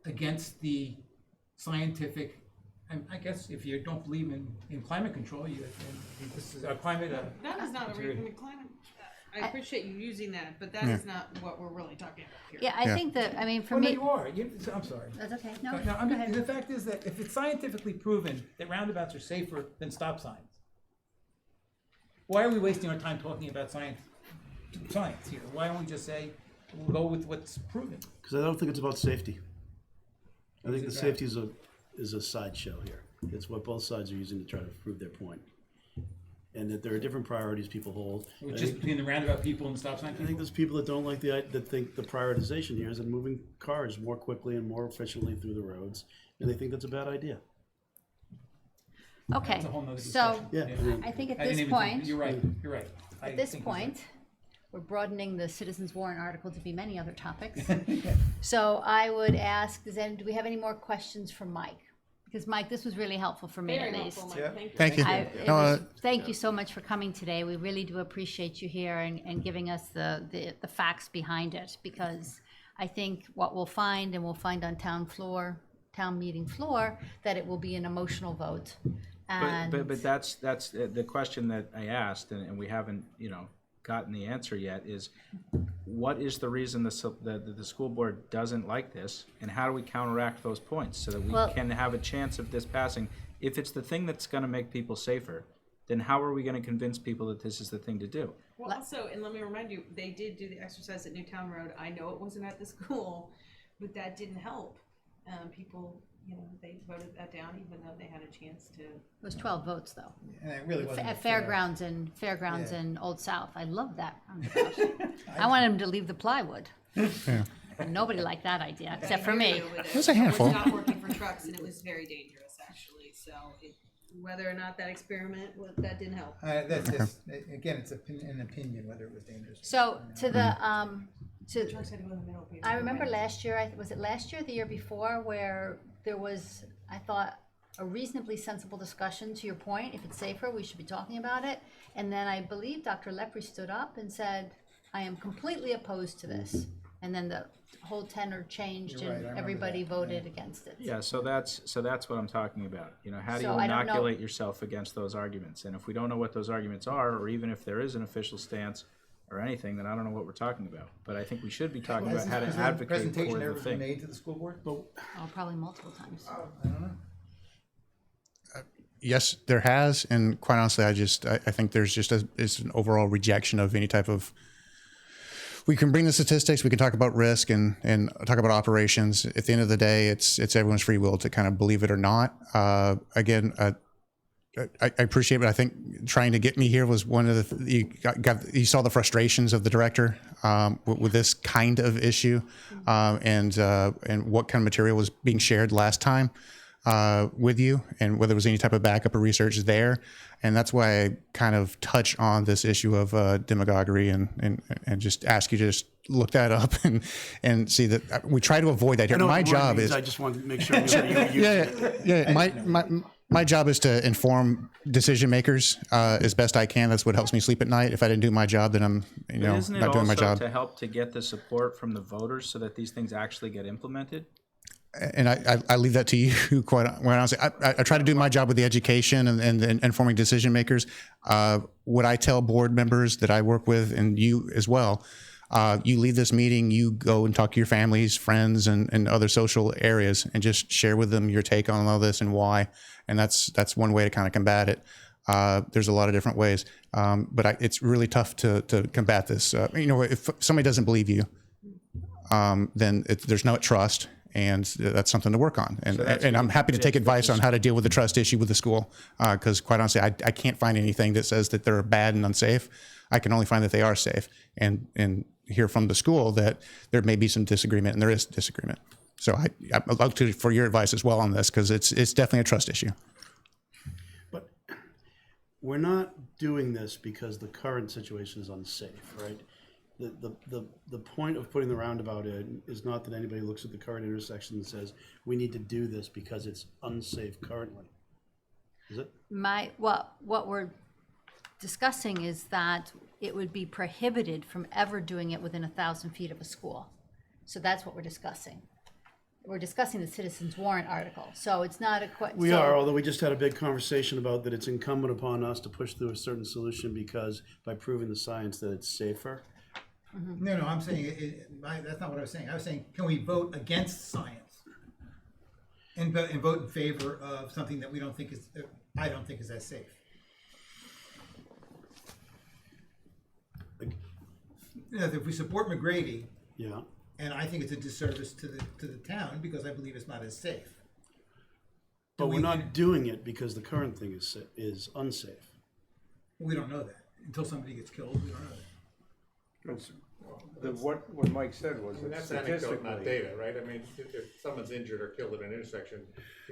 against the scientific, I guess if you don't believe in climate control, this is a climate, That is not a reason, climate, I appreciate you using that, but that is not what we're really talking about here. Yeah, I think that, I mean, for well, no, me, you are, I'm sorry. that's okay. No, No, go I mean, ahead. the fact is that if it's scientifically proven that roundabouts are safer than stop signs, why are we wasting our time talking about science here? Why don't we just say, we'll go with what's proven? Because I don't think it's about safety. I think the it safety is a sideshow here. It's what both sides are using to try to prove their point. And that there are different priorities people hold. Which is between the roundabout people and the stop sign I think people? there's people that don't like that think the prioritization here is in moving cars more quickly and more efficiently through the roads, and they think that's a bad idea. Okay, That's a whole nother so discussion. Yeah, I mean, I think at I didn't this even think- point, You're right. at this point, we're broadening the citizens warrant article to be many other topics. So I would ask, do we have any more questions for Mike? Because Mike, this was really helpful for me Very at least. helpful, Mike, thank you. Thank you. Thank you so much for coming today. We really do appreciate you here and giving us the facts behind it, because I think what we'll find, and we'll find on town meeting floor, that it will be an emotional vote. And But that's the question that I asked, and we haven't, you know, gotten the answer yet, is what is the reason the school board doesn't like this, and how do we counteract those points so that we can have a chance of this passing? If it's the thing that's gonna make people safer, then how are we gonna convince people that this is the thing to do? Well, also, and let me remind you, they did do the exercise at Newtown Road. I know it wasn't at the school, but that didn't help. People, you know, they voted that down even though they had a chance to. It was 12 votes, though. And it really wasn't. At fair. Fairgrounds in Old South. I love that. I I wanted them to leave the plywood. Nobody liked that idea, except for me. It was a handful. It was not working for trucks, and it was very dangerous, actually. So whether or not that experiment, that didn't help. That's just, again, it's an opinion whether it was dangerous. So to the, Trucks had to go in the middle. I remember last year, was it last year or the year before, where there was, I thought, a reasonably sensible discussion, to your point, if it's safer, we should be talking about it. And then I believe Dr. Lepre stood up and said, I am completely opposed to this. And then the whole tenor changed You're right, I and remember everybody that, voted against it. Yeah, so that's what I'm talking about. You know, how do you So I don't know- inoculate yourself against those arguments? And if we don't know what those arguments are, or even if there is an official stance or anything, then I don't know what we're talking about. But I think we should be talking about how to Has that advocate presentation for the ever been thing. made to the school board? Oh, probably multiple times. I don't know. Yes, there has, and quite honestly, I think there's just it's an overall rejection of any type of. We can bring the statistics, we can talk about risk and talk about operations. At the end of the day, it's everyone's free will to kind of believe it or not. Again, I appreciate it, but I think trying to get me here was one of the you saw the frustrations of the director with this kind of issue, and what kind of material was being shared last time. with you, and whether there was any type of backup or research there. And that's why I kind of touch on this issue of demagoguery and just ask you to just look that up and see that we try to avoid that here. I know My what the word job means, is I just wanted to make sure you my job is to inform decision makers as best I can. That's what helps me sleep at night. If I didn't do my job, then I'm Isn't it not doing my also job. to help to get the support from the voters so that these things actually get implemented? And I leave that to you, quite honestly. I try to do my job with the education and informing decision makers. What I tell board members that I work with, and you as well, you leave this meeting, you go and talk to your families, friends, and other social areas, and just share with them your take on all this and why. And that's one way to kind of combat it. There's a lot of different ways, but it's really tough to combat this. If somebody doesn't believe you, then there's no trust. And that's something to work on. And I'm happy to take advice on how to deal with the trust issue with the school. Because quite honestly, I can't find anything that says that they're bad and unsafe. I can only find that they are safe and hear from the school that there may be some disagreement, and there is disagreement. So I'd love for your advice as well on this, because it's definitely a trust issue. But we're not doing this because the current situation is unsafe, right? The point of putting the roundabout in is not that anybody looks at the current intersection and says, we need to do this because it's unsafe currently. Is it? What we're discussing is that it would be prohibited from ever doing it within 1,000 feet of a school. So that's what we're discussing. We're discussing the citizens warrant article. So it's not a question. We are, although we just had a big conversation about that it's incumbent upon us to push through a certain solution because by proving the science that it's safer. No, I'm saying, that's not what I was saying. I was saying, can we vote against science? And vote in favor of something that I don't think is as safe? If we support McGrady, Yeah. and I think it's a disservice to the town because I believe it's not as safe. But we're not doing it because the current thing is unsafe. We don't know that. Until somebody gets killed, we don't know that. What Mike said was that That's anecdote, not statistically, data, right? I mean, if someone's injured or killed at an intersection.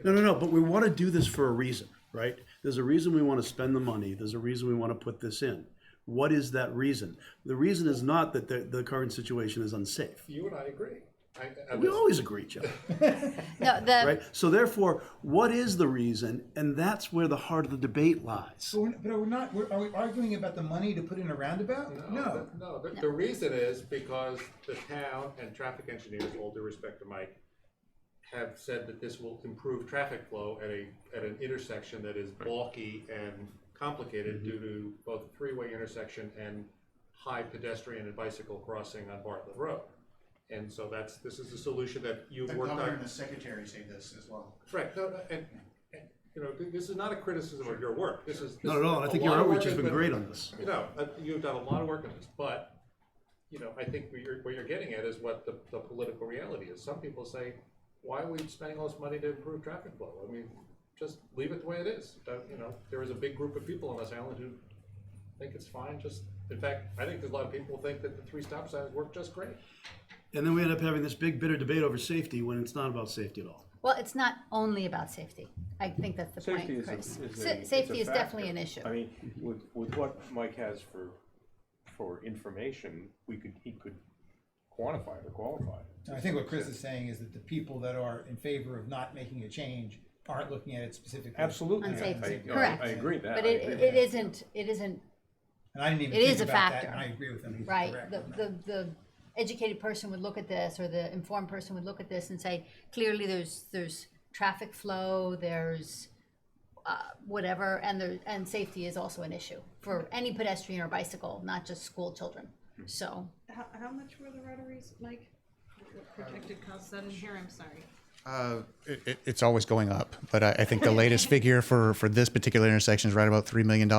No, but we want to do this for a reason, right? There's a reason we want to spend the money. There's a reason we want to put this in. What is that reason? The reason is not that the current situation is unsafe. You and I agree. We always agree, Joe. No, Right? So therefore, what is the reason? And that's where the heart of the debate lies. But are we arguing about the money to put in a roundabout? No. No, the reason is because the town and traffic engineers, all due respect to Mike, have said that this will improve traffic flow at an intersection that is bulky and complicated due to both a three-way intersection and high pedestrian and bicycle crossing on Bartlett Road. And so this is a solution that you've worked on. The governor and the secretary say this as well. Right, and this is not a criticism of your work. Not at all. I think your outreach has been great on this. You've done a lot of work on this, but, I think what you're getting at is what the political reality is. Some people say, why are we spending all this money to improve traffic flow? I mean, just leave it the way it is. There is a big group of people on this island who think it's fine. In fact, I think there's a lot of people who think that the 3 stop signs work just great. And then we end up having this big bitter debate over safety when it's not about safety at all. well, it's not only about safety. I think that's the point, Chris. Safety is definitely an issue. I mean, with what Mike has for information, he could quantify it or qualify it. I think what Chris is saying is that the people that are in favor of not making a change aren't looking at it specifically. Absolutely. On safety, I correct. agree that. But it isn't, And I didn't even It is think a about that, factor. and I agree with him. He's right, correct. the educated person would look at this, or the informed person would look at this and say, clearly there's traffic flow, there's whatever, and safety is also an issue for any pedestrian or bicycle, not just school children. So How much were the rotaries, Mike? What projected costs? I didn't hear, I'm sorry. It's always going up, but I think the latest figure for this particular intersection is right about $3 million,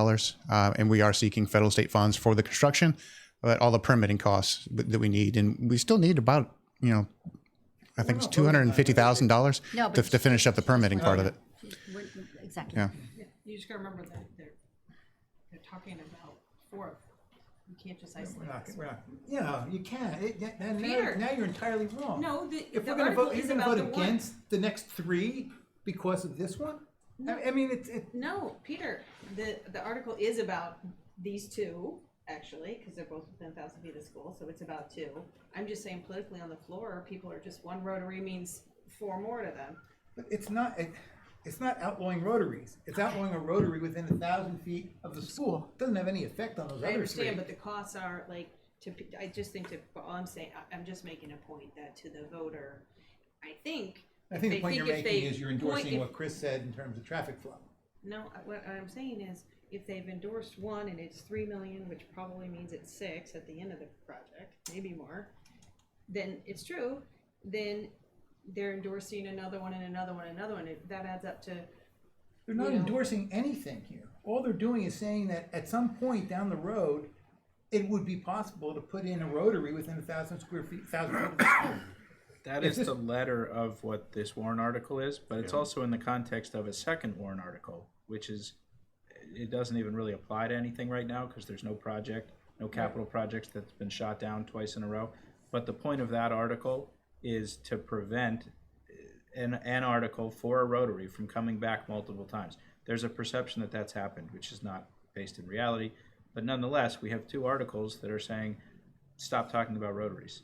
and we are seeking federal state funds for the construction, but all the permitting costs that we need, and we still need about I think it's $250,000 No, but- to finish up the permitting part of it. exactly. Yeah. You just gotta remember that they're talking about 4th. You can't just isolate this. You can. Peter. Now you're entirely wrong. No, If the we're going to article vote, you're is going to about vote the one. against the next 3. because of this one? I mean, it's No, Peter, the article is about these two, actually, because they're both within 1,000 feet of school, so it's about two. I'm just saying politically on the floor, people are just, one rotary means 4 more to them. but it's not outlawing rotaries. It's outlawing a rotary within 1,000 feet of the school. It doesn't have any effect on those I other understand, three. but the costs are like, I just think all I'm saying, I'm just making a point that to the voter, I think the point you're if making they is you're endorsing what Chris said in terms of traffic flow. No, what I'm saying is, if they've endorsed one and it's 3 million, which probably means it's 6 at the end of the project, maybe more, then it's true, then they're endorsing another one and another one and another one, that adds up to, They're not You know. endorsing anything here. All they're doing is saying that at some point down the road, it would be possible to put in a rotary within 1,000 square feet, 1,000 feet of the school. That is the letter of what this warrant article is, but it's also in the context of a second warrant article, which is, it doesn't even really apply to anything right now because there's no project, no capital projects that's been shot down twice in a row. But the point of that article is to prevent an article for a rotary from coming back multiple times. There's a perception that that's happened, which is not based in reality. But nonetheless, we have 2 articles that are saying, stop talking about rotaries.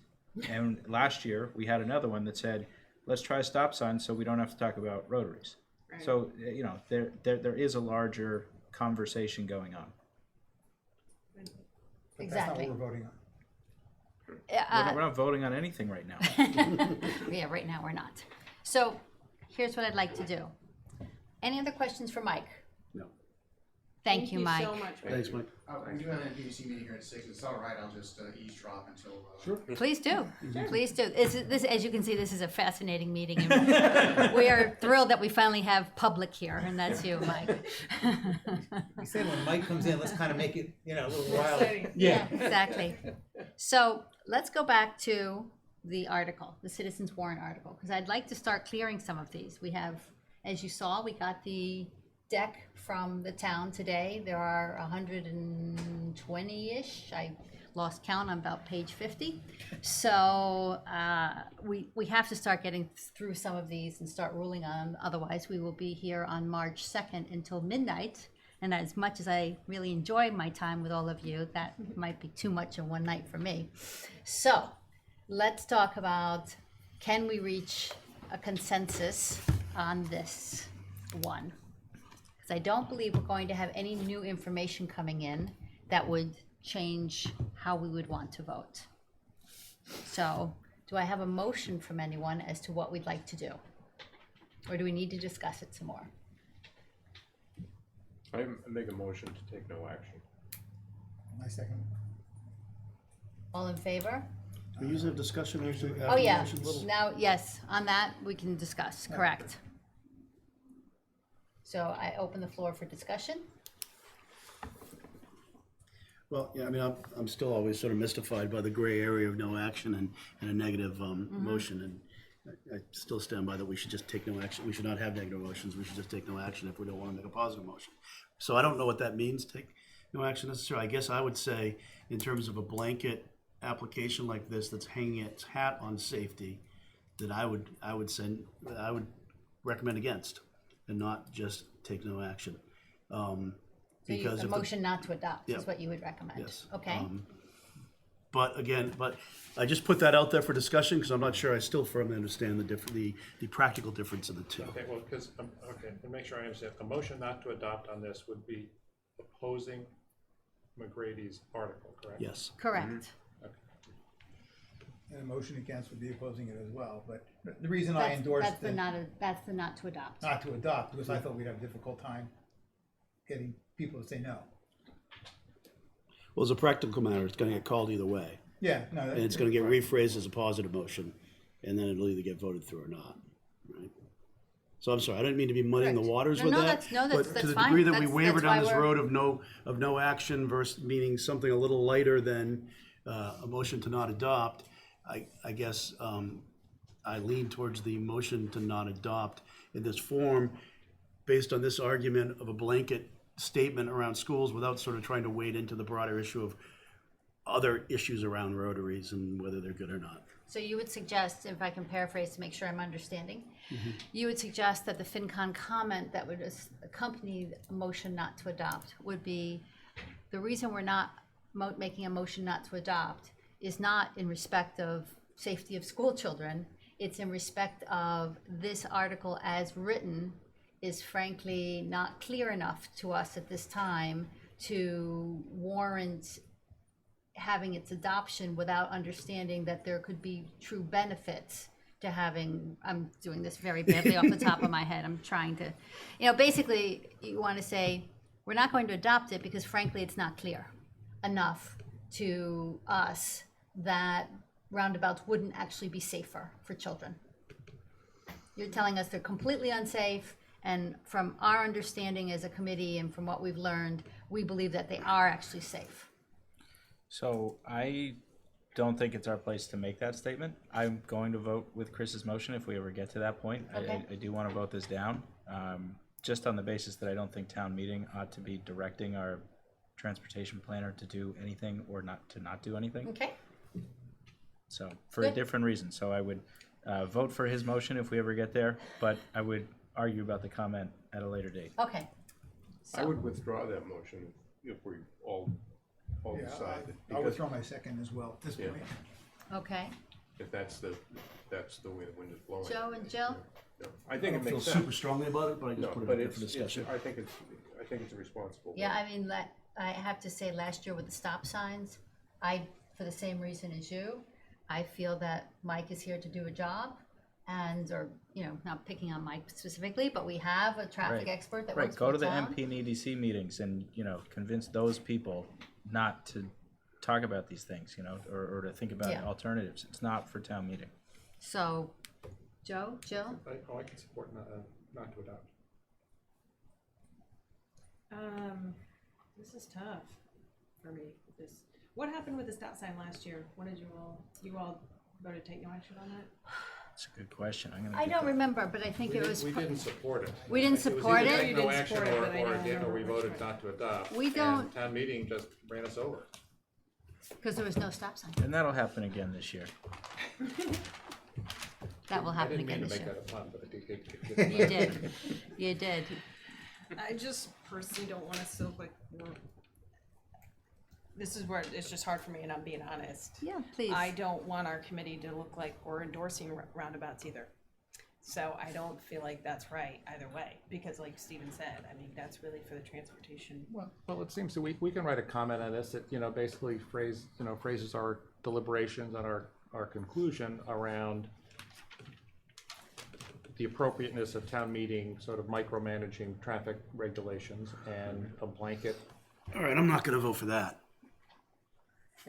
And last year, we had another one that said, let's try a stop sign so we don't have to talk about rotaries. Right. So, there is a larger conversation going on. But that's not Exactly. what we're voting on. We're not voting on anything right now. Yeah, right now we're not. So here's what I'd like to do. Any other questions for Mike? No. Thank you, Mike. so much. Thanks, Mike. We do have an NPC meeting here at 6. It's all right. I'll just eavesdrop until. Sure. Please do. Please do. This, as you can see, this is a fascinating meeting. And we are thrilled that we finally have public here, and that's you, Mike. We said when Mike comes in, let's kind of make it, a little wild. Exciting. Yeah, exactly. So let's go back to the article, the citizens warrant article, because I'd like to start clearing some of these. We have, as you saw, we got the deck from the town today. There are 120-ish. I lost count on about page 50. So we have to start getting through some of these and start ruling on them. Otherwise, we will be here on March 2nd until midnight. And as much as I really enjoy my time with all of you, that might be too much in one night for me. So let's talk about, can we reach a consensus on this one? Because I don't believe we're going to have any new information coming in that would change how we would want to vote. So do I have a motion from anyone as to what we'd like to do? Or do we need to discuss it some more? I make a motion to take no action. My second. All in favor? We usually have discussion after. Oh, yeah. motion, little- Now, yes, on that, we can discuss, correct. So I open the floor for discussion. Well, yeah, I mean, I'm still always sort of mystified by the gray area of no action and a negative motion. And I still stand by that we should just take no action. We should not have negative motions. We should just take no action if we don't want to make a positive motion. So I don't know what that means, take no action necessarily. I guess I would say in terms of a blanket application like this that's hanging its hat on safety, that I would recommend against and not just take no action. So Because a if the- motion not to adopt Yeah. is what you would recommend? Yes. Okay, But again, I just put that out there for discussion because I'm not sure I still firmly understand the practical difference of the two. Okay, well, because, okay, to make sure I understand, a motion not to adopt on this would be opposing McGrady's article, correct? Yes. correct. And a motion against would be opposing it as well, but the reason I endorsed That's the not to adopt. not to adopt, because I thought we'd have a difficult time getting people to say no. Well, as a practical matter, it's going to get called either way. Yeah, no. And it's going to get rephrased as a positive motion, and then it'll either get voted through or not, right? So I'm sorry, I didn't mean to be muddying the Correct. waters No, with no, that. that's- no, but that's to the fine. degree that we That's wavered why on this we're- road of no action versus meaning something a little lighter than a motion to not adopt, I guess I lean towards the motion to not adopt in this form based on this argument of a blanket statement around schools without sort of trying to wade into the broader issue of other issues around rotaries and whether they're good or not. So you would suggest, if I can paraphrase to make sure I'm understanding, you would suggest that the FinCon comment that would accompany a motion not to adopt would be, the reason we're not making a motion not to adopt is not in respect of safety of school children, it's in respect of this article as written is frankly not clear enough to us at this time to warrant having its adoption without understanding that there could be true benefits to having, I'm doing this very badly off the top of my head, I'm trying to, basically you want to say, we're not going to adopt it because frankly it's not clear enough to us that roundabouts wouldn't actually be safer for children. You're telling us they're completely unsafe, and from our understanding as a committee and from what we've learned, we believe that they are actually safe. So I don't think it's our place to make that statement. I'm going to vote with Chris's motion if we ever get to that point. Okay. I do want to vote this down, just on the basis that I don't think town meeting ought to be directing our transportation planner to do anything or not do anything. Okay, So for a Good. different reason. So I would vote for his motion if we ever get there, but I would argue about the comment at a later date. okay. I So, would withdraw that motion if we all Yeah, decide. I'll Because withdraw my second as well at this Yeah. point. okay. if that's the way the wind is blowing. Joe and Jill? No, I I think don't it feel makes super sense. strongly about it, but I just No, put it but out there for it's, discussion. I think it's a responsible. Yeah, vote. I mean, I have to say, last year with the stop signs, for the same reason as you, I feel that Mike is here to do a job, or not picking on Mike specifically, but we have a traffic Right. expert that Right, works go for to the the town. MP and EDC meetings and, convince those people not to talk about these things, or to think about Yeah. alternatives. It's not for town meeting. So, Joe, Jill? I can support not to adopt. This is tough for me. What happened with the stop sign last year? When did you all voted to take no action on that? It's a good question. I'm gonna I get don't the- remember, but I think it was, We didn't support it. We didn't support It was it? either You take no didn't action support it, but I or don't again, or we remember which voted one. not to adopt. We don't- And town meeting just ran us over. because there was no stop sign. And that'll happen again this year. That will I happen didn't mean again to this make year. that a pun, but it did. You did, you did. I just personally don't want us to look like this is where it's just hard for me, and I'm being honest. Yeah, please. I don't want our committee to look like we're endorsing roundabouts either. So I don't feel like that's right either way, because like Steven said, I mean, that's really for the transportation. Well, it seems that we can write a comment on this that, basically phrases our deliberations and our conclusion around the appropriateness of town meeting sort of micromanaging traffic regulations and a blanket. All right, I'm not gonna vote for that.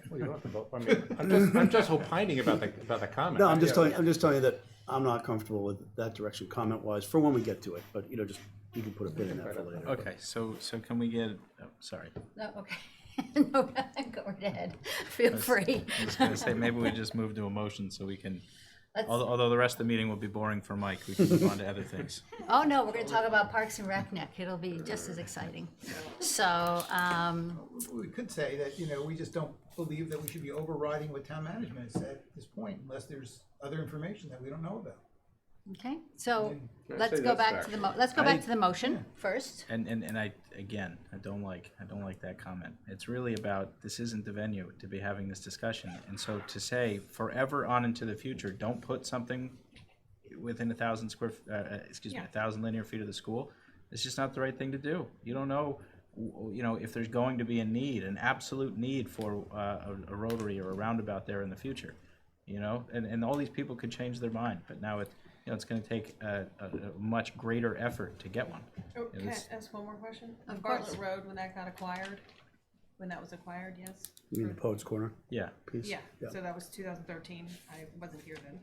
Well, you don't have to vote. I mean, I'm just opining about the comment. No, I'm just telling you that I'm not comfortable with that direction comment-wise for when we get to it, but, you can put a pin in that for later. Okay, so can we get, sorry. No, okay. No, go right ahead. Feel free. I'm just gonna say, maybe we just move to a motion so we can, Let's- although the rest of the meeting will be boring for Mike, we can move on to other things. Oh, no, we're gonna talk about Parks and Rec next. It'll be just as exciting. So, We could say that, we just don't believe that we should be overriding what town management has said at this point unless there's other information that we don't know about. okay, so Can I let's say go that's back to the, factual? let's go back to the motion first. And I don't like that comment. It's really about, this isn't the venue to be having this discussion. And so to say forever on into the future, don't put something within 1,000 1,000 linear feet of the school, it's just not the right thing to do. You don't know, if there's going to be a need, an absolute need for a rotary or a roundabout there in the future, and all these people could change their mind, but now it's going to take a much greater effort to get one. Oh, Yeah, can I this- ask one more question? Of Bartlett course. Road, when that got acquired, yes? You mean the Poets Corner Yeah, piece? Yeah, Yeah. so that was 2013. I wasn't here then.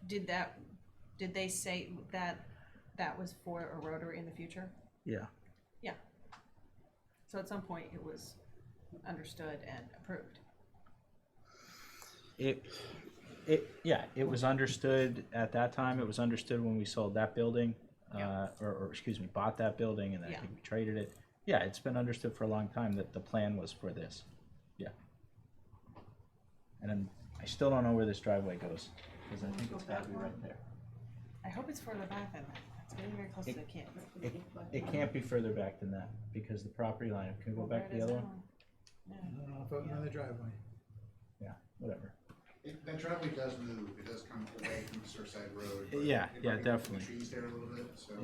Did they say that was for a rotary in the future? yeah. Yeah. So at some point it was understood and approved. It was understood at that time. It was understood when we sold that building, or excuse me, bought that building, and I Yeah. think we traded it. Yeah, it's been understood for a long time that the plan was for this. still don't know where this driveway goes, because I think it's gotta be right there. I hope it's further back than that. It's getting very close to the camp. It can't be further back than that, because the property line, can we go back to the other one? On the driveway. Yeah, whatever. That driveway does move, it does come away from Surfside Road. but Yeah, if yeah, I can put definitely. the trees there a little bit, so,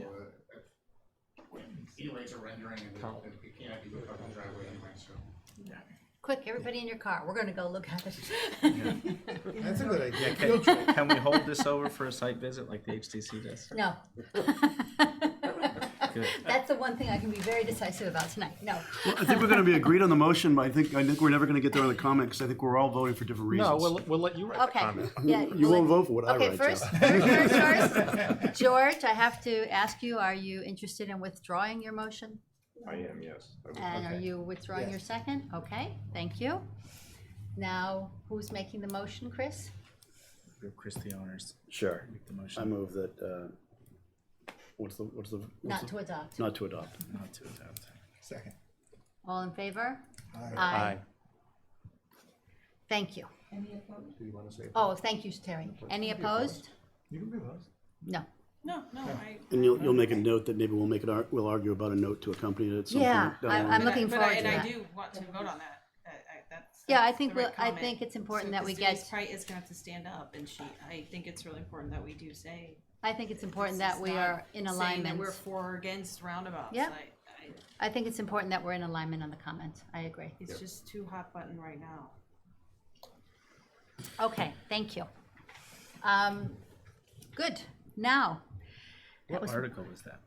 anyway, it's a rendering, and it can't be hooked up on the driveway anyway, so. Quick, everybody in your car, we're gonna go look at it. That's a good idea. Can, can we hold this over for a site visit like the HTC does? No. Good. That's the one thing I can be very decisive about tonight, no. Well, I think we're gonna be agreed on the motion, but I think we're never gonna get there on the comment, because I think we're all voting for different reasons. No, we'll let you write the Okay, comment. yeah. You won't vote for what I Okay, write, first, Joe. George, I have to ask you, are you interested in withdrawing your motion? I am, yes. And are you withdrawing your second? Okay, thank you. Now, who's making the motion, Chris? Give Chris the honors. Sure. Make the motion. I move that, what's the? Not to adopt. Not to adopt. Not to adopt. Second. All in favor? Aye. Thank you. Do you want to say? Oh, thank you, Terry. Any opposed? You can be opposed. No. No, I. And you'll make a note that maybe we'll argue about a note to accompany it at some point. Yeah, down the I'm line. looking forward to And I that. do want to vote on that. Yeah, I that's think the right I comment. think it's important that we Denise get, probably is gonna have to stand up, and I think it's really important that we do say. I think it's important that It's we not are in saying that alignment. we're for or against roundabouts. Yeah. I think it's important that we're in alignment on the comment. I agree. It's just too hot button right now. Okay, thank you. Good. Now, What article was that?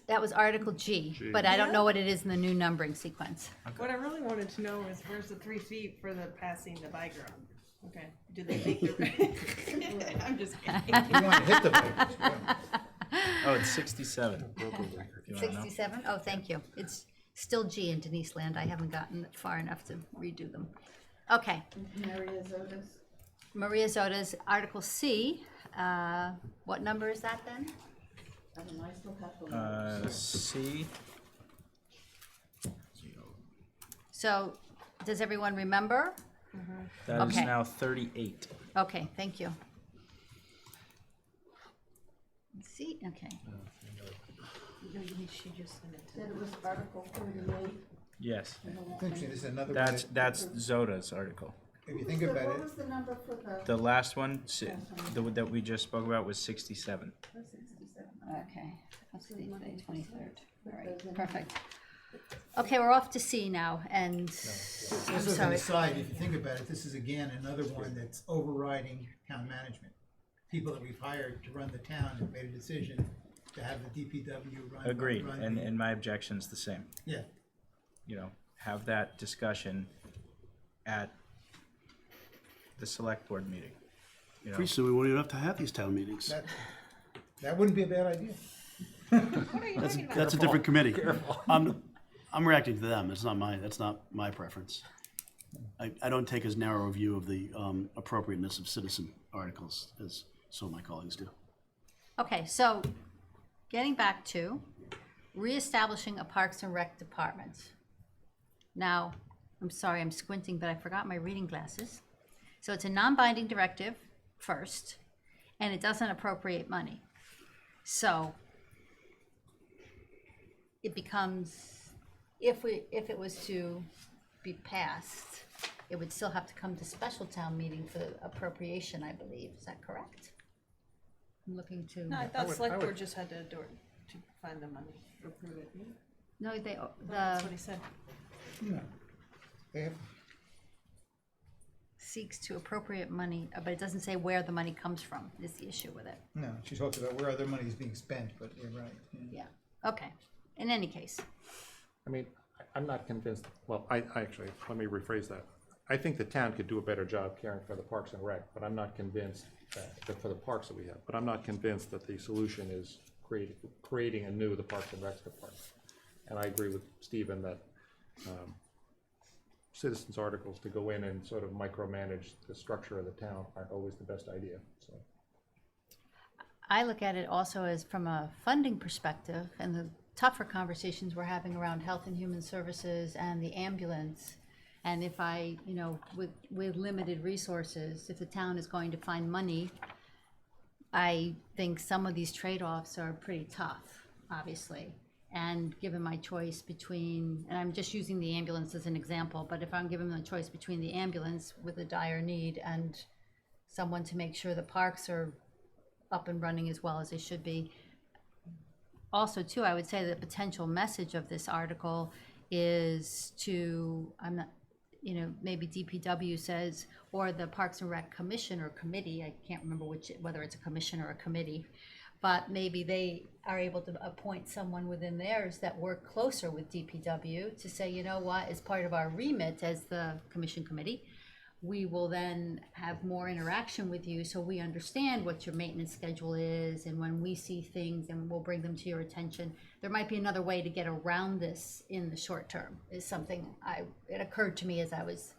that was Article G, but I don't know what it is in the new numbering sequence. What I really wanted to know is where's the 3 feet for the passing the bike around? Okay, do they make the? I'm just kidding. You want to hit the bike. Oh, it's 67. If you wanna know. 67? Oh, thank you. It's still G in Denise land. I haven't gotten far enough to redo them. Okay. Maria Zoda's Article C. What number is that then? C. So, does everyone remember? That is Okay. now 38. Okay, thank you. C, okay. She just sent it to That it was Article 38. Yes. It's interesting, this is another one. That's Zoda's article. If you think So about what it, was the number for the The last one that we just spoke about was 67. 67? Okay, that's the 23rd. All right, perfect. Okay, we're off to C now, and just I'm as an sorry. aside, if you think about it, this is again another one that's overriding town management. People that we've hired to run the town have made a decision to have the DPW run. Agreed, run and, the- and my objection's the same. Yeah, You know, have that discussion at the select board meeting. You know, Pretty soon we won't even have to have these town meetings. that wouldn't be a bad idea. That's a different committee. I'm reacting to them. That's not my preference. I don't take as narrow a view of the appropriateness of citizen articles as some of my colleagues do. Okay, so getting back to reestablishing a Parks and Rec department. Now, I'm sorry, I'm squinting, but I forgot my reading glasses. So it's a non-binding directive first, and it doesn't appropriate money. So it becomes, if it was to be passed, it would still have to come to special town meeting for appropriation, I believe. Is that correct? I'm looking to. No, I thought select board just had to do it to find the money, approve it. No, That's what he said. No. They have, seeks to appropriate money, but it doesn't say where the money comes from, is the issue with it. no, she talks about where other money is being spent, but you're right. Yeah. Yeah, okay. In any case, I mean, I'm not convinced, well, I actually, let me rephrase that. I think the town could do a better job caring for the Parks and Rec, but I'm not convinced that for the parks that we have, but I'm not convinced that the solution is creating anew the Parks and Rec department. And I agree with Stephen that citizens' articles to go in and sort of micromanage the structure of the town aren't always the best idea, so. I look at it also as from a funding perspective and the tougher conversations we're having around health and human services and the ambulance And if I, with limited resources, if the town is going to find money, I think some of these trade-offs are pretty tough, obviously. And given my choice between, and I'm just using the ambulance as an example, but if I'm given the choice between the ambulance with a dire need and someone to make sure the parks are up and running as well as they should be. Also, too, I would say the potential message of this article is to, I'm not, maybe DPW says, or the Parks and Rec Commission or committee, I can't remember whether it's a commission or a committee, but maybe they are able to appoint someone within theirs that work closer with DPW to say, you know what, as part of our remit as the commission committee, we will then have more interaction with you so we understand what your maintenance schedule is, and when we see things and we'll bring them to your attention. There might be another way to get around this in the short term, is something it occurred to me as I was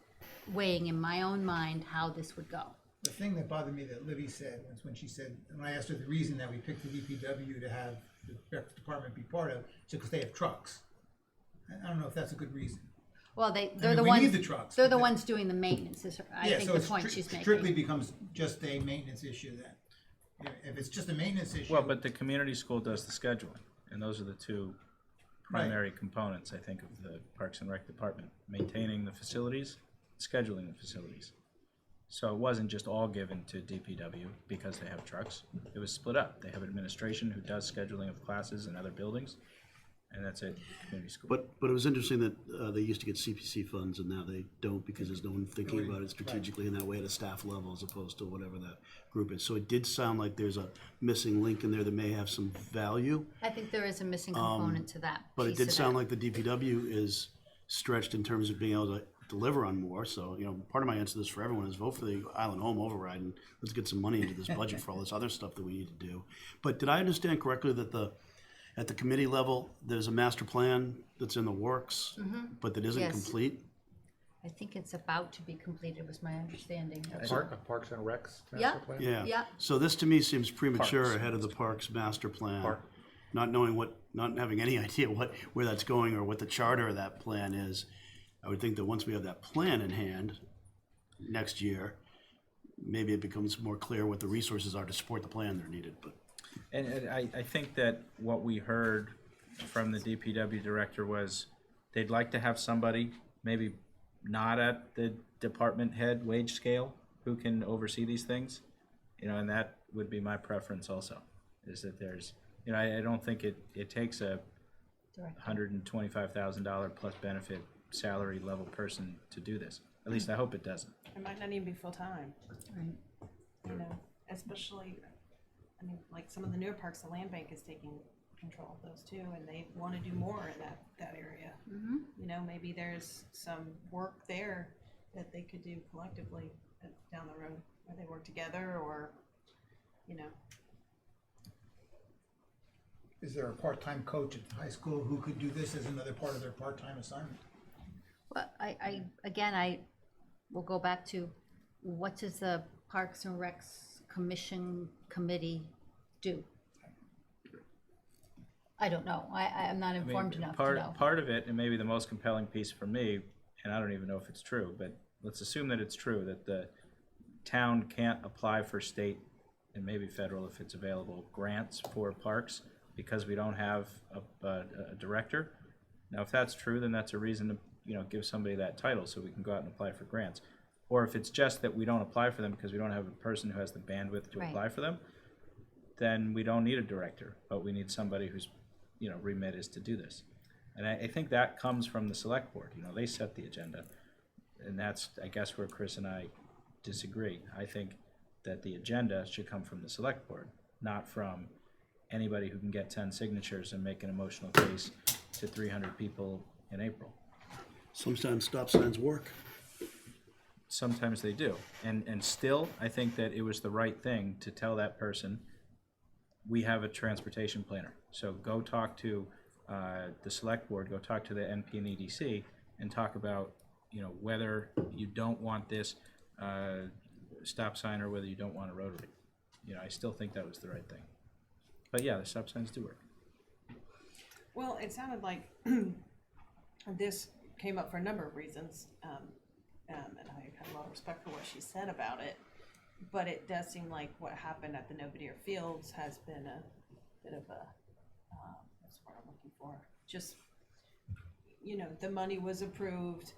weighing in my own mind how this would go. The thing that bothered me that Libby said was when she said, when I asked her the reason that we picked the DPW to have the rec department be part of, she said because they have trucks. I don't know if that's a good reason. Well, they're mean, the we ones. need the trucks, They're the but- ones doing the maintenance. I think the point she's making. Strictly becomes just a maintenance issue then. If it's just a maintenance issue. Well, but the community school does the scheduling, and those are the two primary components, I think, of the Parks and Rec Department: maintaining the facilities, scheduling the facilities. So it wasn't just all given to DPW because they have trucks. It was split up. They have administration who does scheduling of classes and other buildings, and that's it, community school. But it was interesting that they used to get CPC funds and now they don't because there's no one thinking about it strategically in that way at a staff level as opposed to whatever that group is. So it did sound like there's a missing link in there that may have some value. I think there is a missing component to that. But it piece did of sound that. like the DPW is stretched in terms of being able to deliver on more. So, part of my answer to this for everyone is vote for the Island Home override and let's get some money into this budget for all this other stuff that we need to do. But did I understand correctly that at the committee level, there's a master plan that's in the works, but that isn't Yes. complete? I think it's about to be completed, was my understanding. Parks and Recs Yeah. master plan? Yeah. Yeah. So this to me seems premature Parks ahead of the Parks master plan. Park. Not having any idea where that's going or what the charter of that plan is. I would think that once we have that plan in hand next year, maybe it becomes more clear what the resources are to support the plan that are needed, but. And I think that what we heard from the DPW director was they'd like to have somebody, maybe not at the department head wage scale, who can oversee these things. And that would be my preference also, is that there's, I don't think it takes a $125,000 plus benefit salary level person to do this. At least I hope it doesn't. It might not even be full-time, Right. especially, like some of the newer parks, the land bank is taking control of those too, and they want to do more in that area. Maybe there's some work there that they could do collectively down the road, where they work together or, Is there a part-time coach at the high school who could do this as another part of their part-time assignment? Well, I will go back to, what does the Parks and Recs Commission committee do? I don't know. I'm not informed enough to know. Part of it, and maybe the most compelling piece for me, and I don't even know if it's true, but let's assume that it's true, that the town can't apply for state and maybe federal, if it's available, grants for parks because we don't have a director. Now, if that's true, then that's a reason to give somebody that title so we can go out and apply for grants. Or if it's just that we don't apply for them because we don't have a person who has the bandwidth to Right. apply for them, then we don't need a director, but we need somebody whose remit is to do this. And I think that comes from the select board. They set the agenda, and that's, I guess, where Chris and I disagree. I think that the agenda should come from the select board, not from anybody who can get 10 signatures and make an emotional case to 300 people in April. Sometimes stop signs work. Sometimes they do. And still, I think that it was the right thing to tell that person, we have a transportation planner. So go talk to the select board, go talk to the NP and EDC, and talk about, whether you don't want this stop sign or whether you don't want a rotary. I still think that was the right thing. But yeah, the stop signs do work. well, it sounded like this came up for a number of reasons, and I have a lot of respect for what she said about it. But it does seem like what happened at the No Deer Fields has been a bit of a, that's what I'm looking for. Just, the money was approved.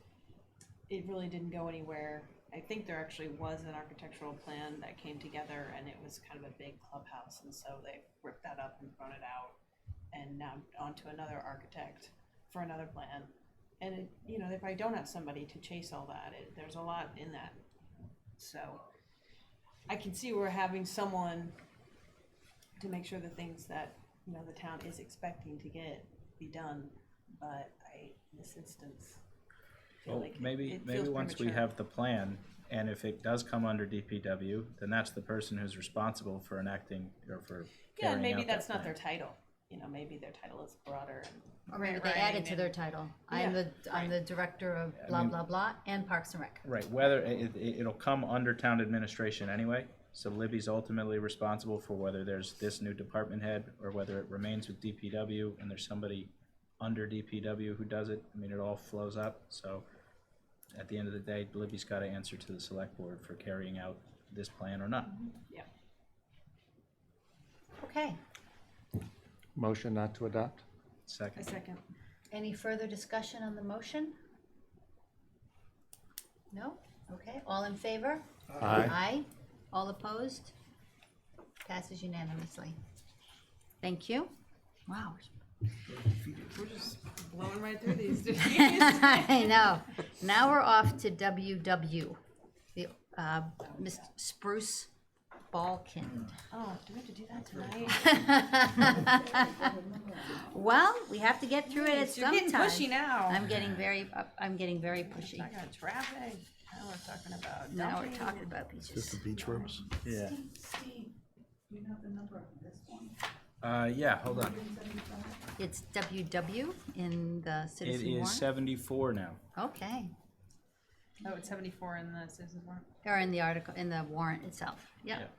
It really didn't go anywhere. I think there actually was an architectural plan that came together, and it was kind of a big clubhouse, and so they ripped that up and thrown it out, and now on to another architect for another plan. And it, they probably don't have somebody to chase all that. There's a lot in that. So I can see we're having someone to make sure the things that, the town is expecting to get be done, but in this instance, feel Well, like maybe it feels once we premature. have the plan, and if it does come under DPW, then that's the person who's responsible for enacting or for Yeah, and carrying maybe out that that's not their plan. title. Maybe their title is broader. Or maybe they add it to their title. I'm Yeah, the director of blah, blah, blah, and Parks and Rec. Right, whether it'll come under town administration anyway, so Libby's ultimately responsible for whether there's this new department head or whether it remains with DPW and there's somebody under DPW who does it. I mean, it all flows up, so at the end of the day, Libby's gotta answer to the select board for carrying out this plan or not. Yeah. Okay. Motion not to adopt? A Second. second. Any further discussion on the motion? No? Okay, all in favor? Aye. All opposed? Passes unanimously. Thank you. Wow. We're just blowing right through these. I know. Now we're off to WW, the, Mr. Spruce Balkind. Oh, do we have to do that tonight? Well, we have to get through it at You're some getting time. pushy now. I'm getting very pushy. Talking about traffic. Now we're talking about Now we're dumping. talking about beaches. Just the beach rooms. Yeah. Steve, you know the number of this one? Yeah, hold on. It's WW in the It citizen is warrant. 74 now. Okay, Oh, it's 74 in the citizens warrant. or in the article, in the warrant itself. Yep.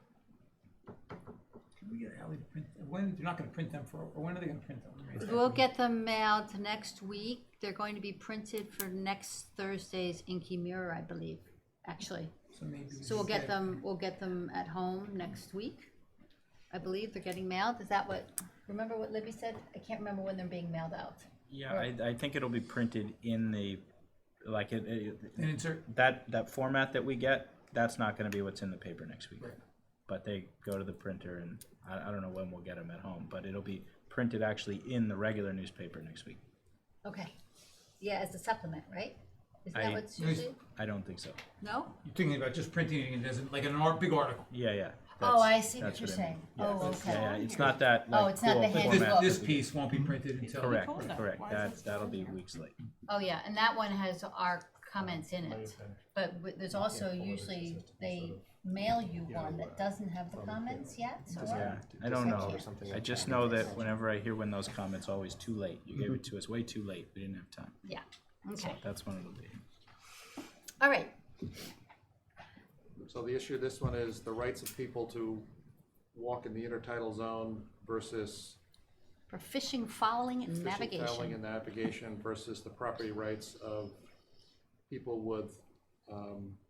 Can we get Ally to print, when, you're not gonna print them or when are they gonna print them? We'll get them mailed next week. They're going to be printed for next Thursday's Inky Mirror, I believe, actually. So maybe. So we'll get them at home next week. I believe they're getting mailed. Is that what, remember what Libby said? I can't remember when they're being mailed out. Yeah, I think it'll be printed in the, like, And insert, that format that we get, that's not gonna be what's in the paper next week. Right. But they go to the printer and I don't know when we'll get them at home, but it'll be printed actually in the regular newspaper next week. Okay. Yeah, as a supplement, right? Isn't that I- what's usually, I don't think so. no? you're thinking about just printing it as like an big article. Yeah. Oh, that's- I see what that's you're I mean. saying. Yeah, Oh, it's- okay. Yeah, it's not that Oh, like it's not cool the hand format. book. This that we- piece won't be printed until. Correct, Cool, though. correct. Why is it That'll still be in here? weeks late. Oh, yeah, and that one has our comments in it. But there's also usually, they mail you one that doesn't have the comments yet, so. Yeah, I don't know. I just know that whenever I hear when those comments, always too late. You gave it to us way too late. We didn't have time. Yeah, okay. That's when it'll be. All right, So the issue of this one is the rights of people to walk in the intertidal zone versus for fishing, fouling, and fishing, fouling, navigation. and navigation versus the property rights of people with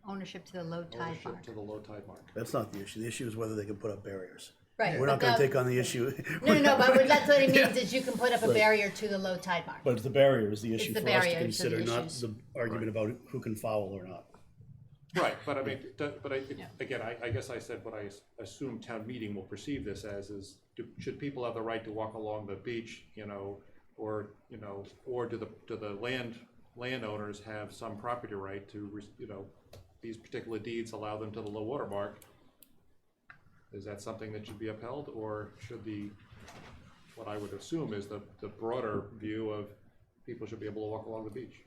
Ownership to the low tide ownership mark. to the low tide mark. That's not the issue. The issue is whether they can put up barriers. Right. We're not but gonna no- take on the issue. No, but that's what it means, is you can put up a Right. barrier to the low tide mark. But the barrier is the issue the for us to barrier to the consider, not issues. the argument about who can foul or not. Right, but I mean, again, I guess I said what I assume town meeting will perceive this as is, should people have the right to walk along the beach, or do the landowners have some property right to, these particular deeds allow them to the low water mark? Is that something that should be upheld, or should what I would assume is the broader view of people should be able to walk along the beach?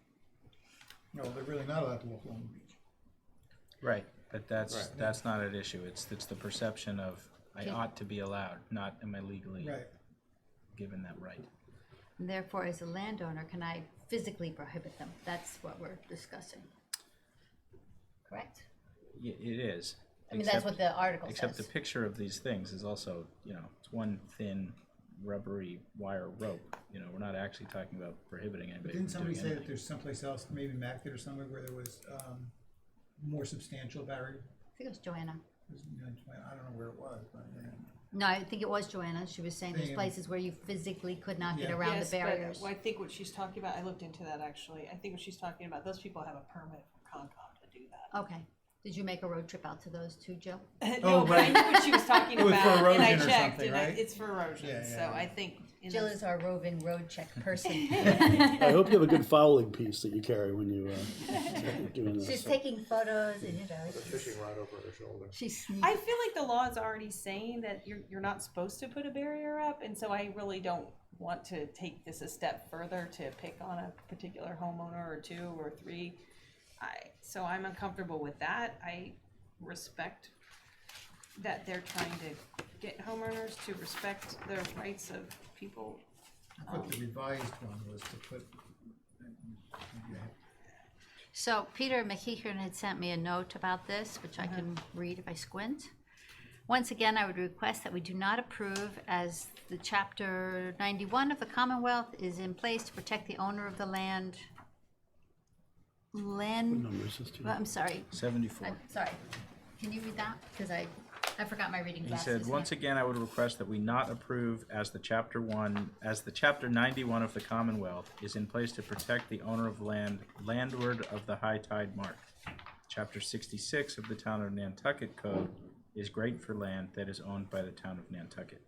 No, they're really not allowed to walk along the beach. Right, but that's Right. not an issue. It's the perception of I Okay. ought to be allowed, not am I legally Right. given that right. And therefore, as a landowner, can I physically prohibit them? That's what we're discussing. Correct? It is. I mean, that's except- what the article Except the says. picture of these things is also, it's one thin rubbery wire rope. You know, we're not actually talking about prohibiting But anybody didn't from somebody doing say that anything. there's someplace else, maybe Macbeth or somewhere, where there was more substantial barrier? I think it was Joanna. I don't know where it was, but yeah. No, I think it was Joanna. She was saying there's Saying- places where you physically could not get Yeah. around Yes, the but barriers. I think what she's talking about, I looked into that actually. I think what she's talking about, those people have a permit from Concom to do that. Okay. Did you make a road trip out to those two, Jill? No, but I knew what she was talking It was for about, and I erosion or checked, something, and right? it's for erosion, Yeah, so yeah, yeah. I think. in Jill those- is our roving road check person. I hope you have a good fouling piece that you carry when you doing this. She's taking photos and, you know, The fishing rod over her shoulder. she's I feel like the law is already saying that you're not supposed to put a barrier up, and so I really don't want to take this a step further to pick on a particular homeowner or two or three. So I'm uncomfortable with that. I respect that they're trying to get homeowners to respect the rights of people. I thought the revised one was to put. So Peter McKeegan had sent me a note about this, which I can read if I squint. Once again, I would request that we do not approve as the Chapter 91 of the Commonwealth is in place to protect the owner of the land. Numbers is too. Well, I'm sorry. 74. I'm sorry. Can you read that? Because I forgot my reading He glasses. said, once again, I would request that we not approve as the Chapter 91 of the Commonwealth is in place to protect the owner of land landward of the high tide mark. Chapter 66 of the Town of Nantucket Code is great for land that is owned by the Town of Nantucket.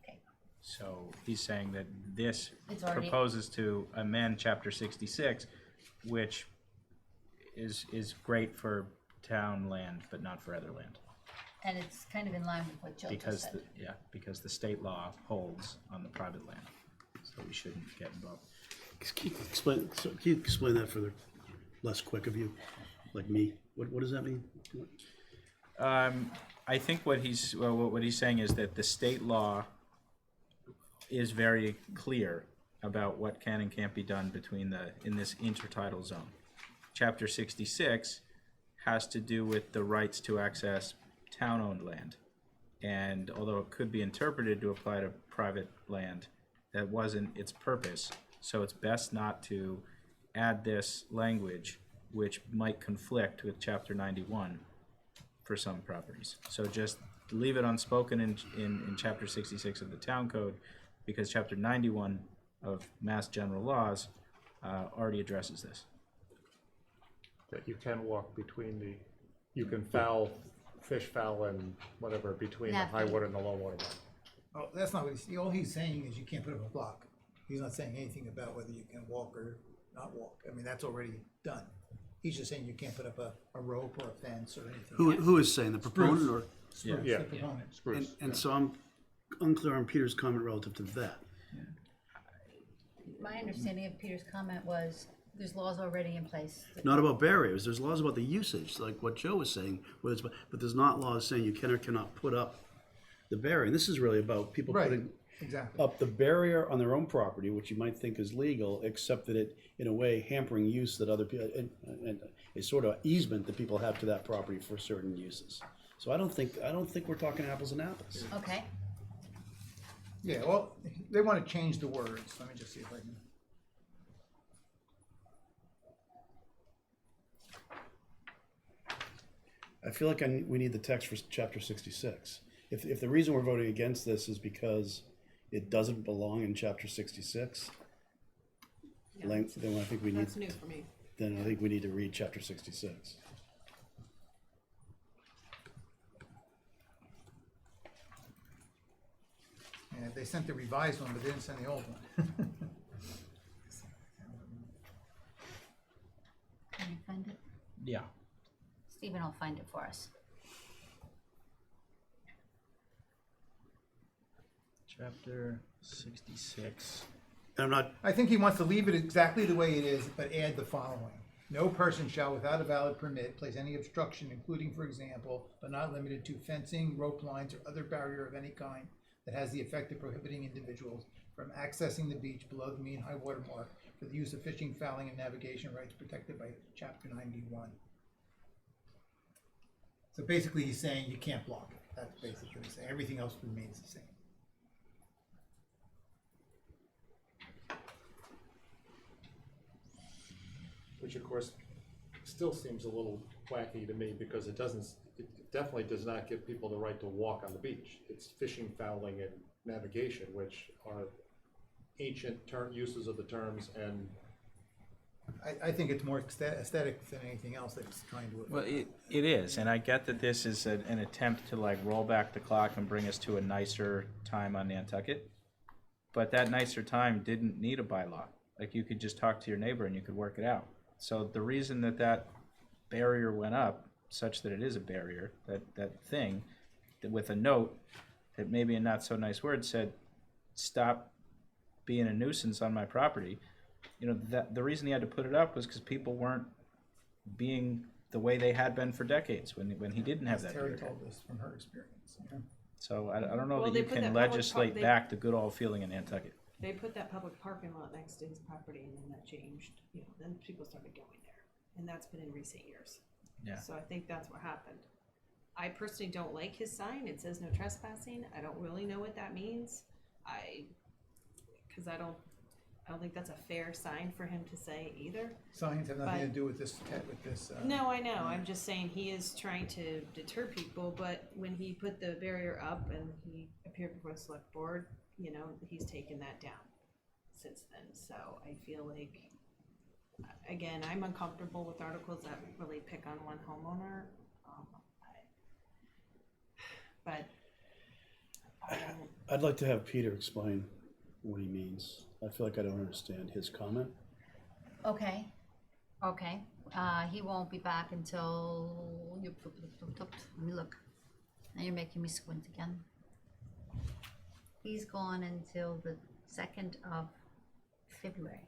Okay. So he's saying that this It's already- proposes to amend Chapter 66, which is great for town land, but not for other land. And it's kind of in line with what Jill just Because, said. because the state law holds on the private land, so we shouldn't get involved. Can you explain that for the less quick of you, like me? What does that mean? I think what he's saying is that the state law is very clear about what can and can't be done in this intertidal zone. Chapter 66 has to do with the rights to access town-owned land. And although it could be interpreted to apply to private land, that wasn't its purpose. So it's best not to add this language, which might conflict with Chapter 91 for some properties. So just leave it unspoken in Chapter 66 of the Town Code, because Chapter 91 of Mass General Laws already addresses this. That you can walk between you can fish foul and whatever between the high water and the low water mark. Oh, that's not what all he's saying is you can't put up a block. He's not saying anything about whether you can walk or not walk. I mean, that's already done. He's just saying you can't put up a rope or a fence or anything. Who is saying, the proponent or? Spruce, Yeah. the proponent. Spruce. And so I'm unclear on Peter's comment relative to that. My understanding of Peter's comment was there's laws already in place. Not about barriers, there's laws about the usage, like what Joe was saying, but there's not laws saying you can or cannot put up the barrier. And this is really about people Right, putting exactly. up the barrier on their own property, which you might think is legal, except that it, in a way, hampering use that other people, and a sort of easement that people have to that property for certain uses. So I don't think we're talking apples and apples. Okay. Yeah, well, they want to change the words. Let me just see if I can. I feel like we need the text for Chapter 66. If the reason we're voting against this is because it doesn't belong in Chapter 66, Yeah, then I think we need. That's new for me. Then I think we need to read Chapter 66. Yeah, they sent the revised one, but they didn't send the old one. Can you find it? Yeah. Stephen will find it for us. Chapter 66. And I'm not. I think he wants to leave it exactly the way it is, but add the following. No person shall, without a valid permit, place any obstruction, including, for example, but not limited to fencing, rope lines, or other barrier of any kind that has the effect of prohibiting individuals from accessing the beach below the mean high water mark for the use of fishing, fouling, and navigation rights protected by Chapter 91. So basically, he's saying you can't block it. That's basically what he's saying. Everything else remains the same. which of course still seems a little wacky to me because it definitely does not give people the right to walk on the beach. It's fishing, fouling, and navigation, which are ancient uses of the terms, and I think it's more aesthetic than anything else that it's trying to. Well, it is, and I get that this is an attempt to like roll back the clock and bring us to a nicer time on Nantucket. But that nicer time didn't need a bylaw. Like, you could just talk to your neighbor and you could work it out. So the reason that barrier went up, such that it is a barrier, that thing, that with a note that maybe in not so nice words said, stop being a nuisance on my property. You know, that the reason he had to put it up was because people weren't being the way they had been for decades when he didn't have that Terry barrier. told us from her experience. Yeah. So I don't know Well, that they you put can that public legislate they- back the good old feeling in Nantucket. They put that public parking lot next to his property, and then that changed, you know, then people started going there, and that's been in recent years. Yeah. So I think that's what happened. I personally don't like his sign, it says no trespassing, I don't really know what that means. Cause I don't think that's a fair sign for him to say either. Signs have nothing to But- do with this. No, I know, I'm just saying he is trying to deter people, but when he put the barrier up and he appeared before the select board, you know, he's taken that down since then, so I feel like, again, I'm uncomfortable with articles that really pick on one homeowner, but I don't, I'd like to have Peter explain what he means. I feel like I don't understand his comment. Okay, he won't be back until, let me look. Now you're making me squint again. He's gone until the 2nd of February.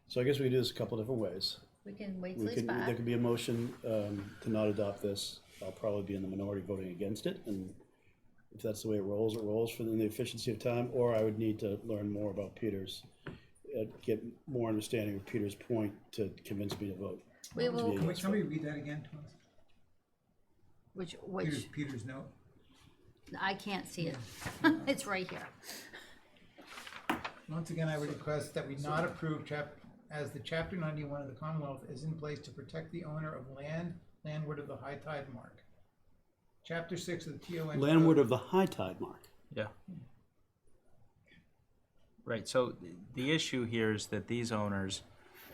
So I guess we can do this a couple different ways. We can wait till We he's can, there back. could be a motion to not adopt this. I'll probably be in the minority voting against it, and if that's the way it rolls for the efficiency of time, or I would need to learn more about Peter's, get more understanding of Peter's point to convince me to vote. We will, Can somebody read that again to us? which, Peter's note. I can't see it. It's right here. Once again, I would request that we not approve as the Chapter 91 of the Commonwealth is in place to protect the owner of landward of the high tide mark. Chapter 6 of the TON. Landward of the high tide mark. Yeah. Right, so the issue here is that these owners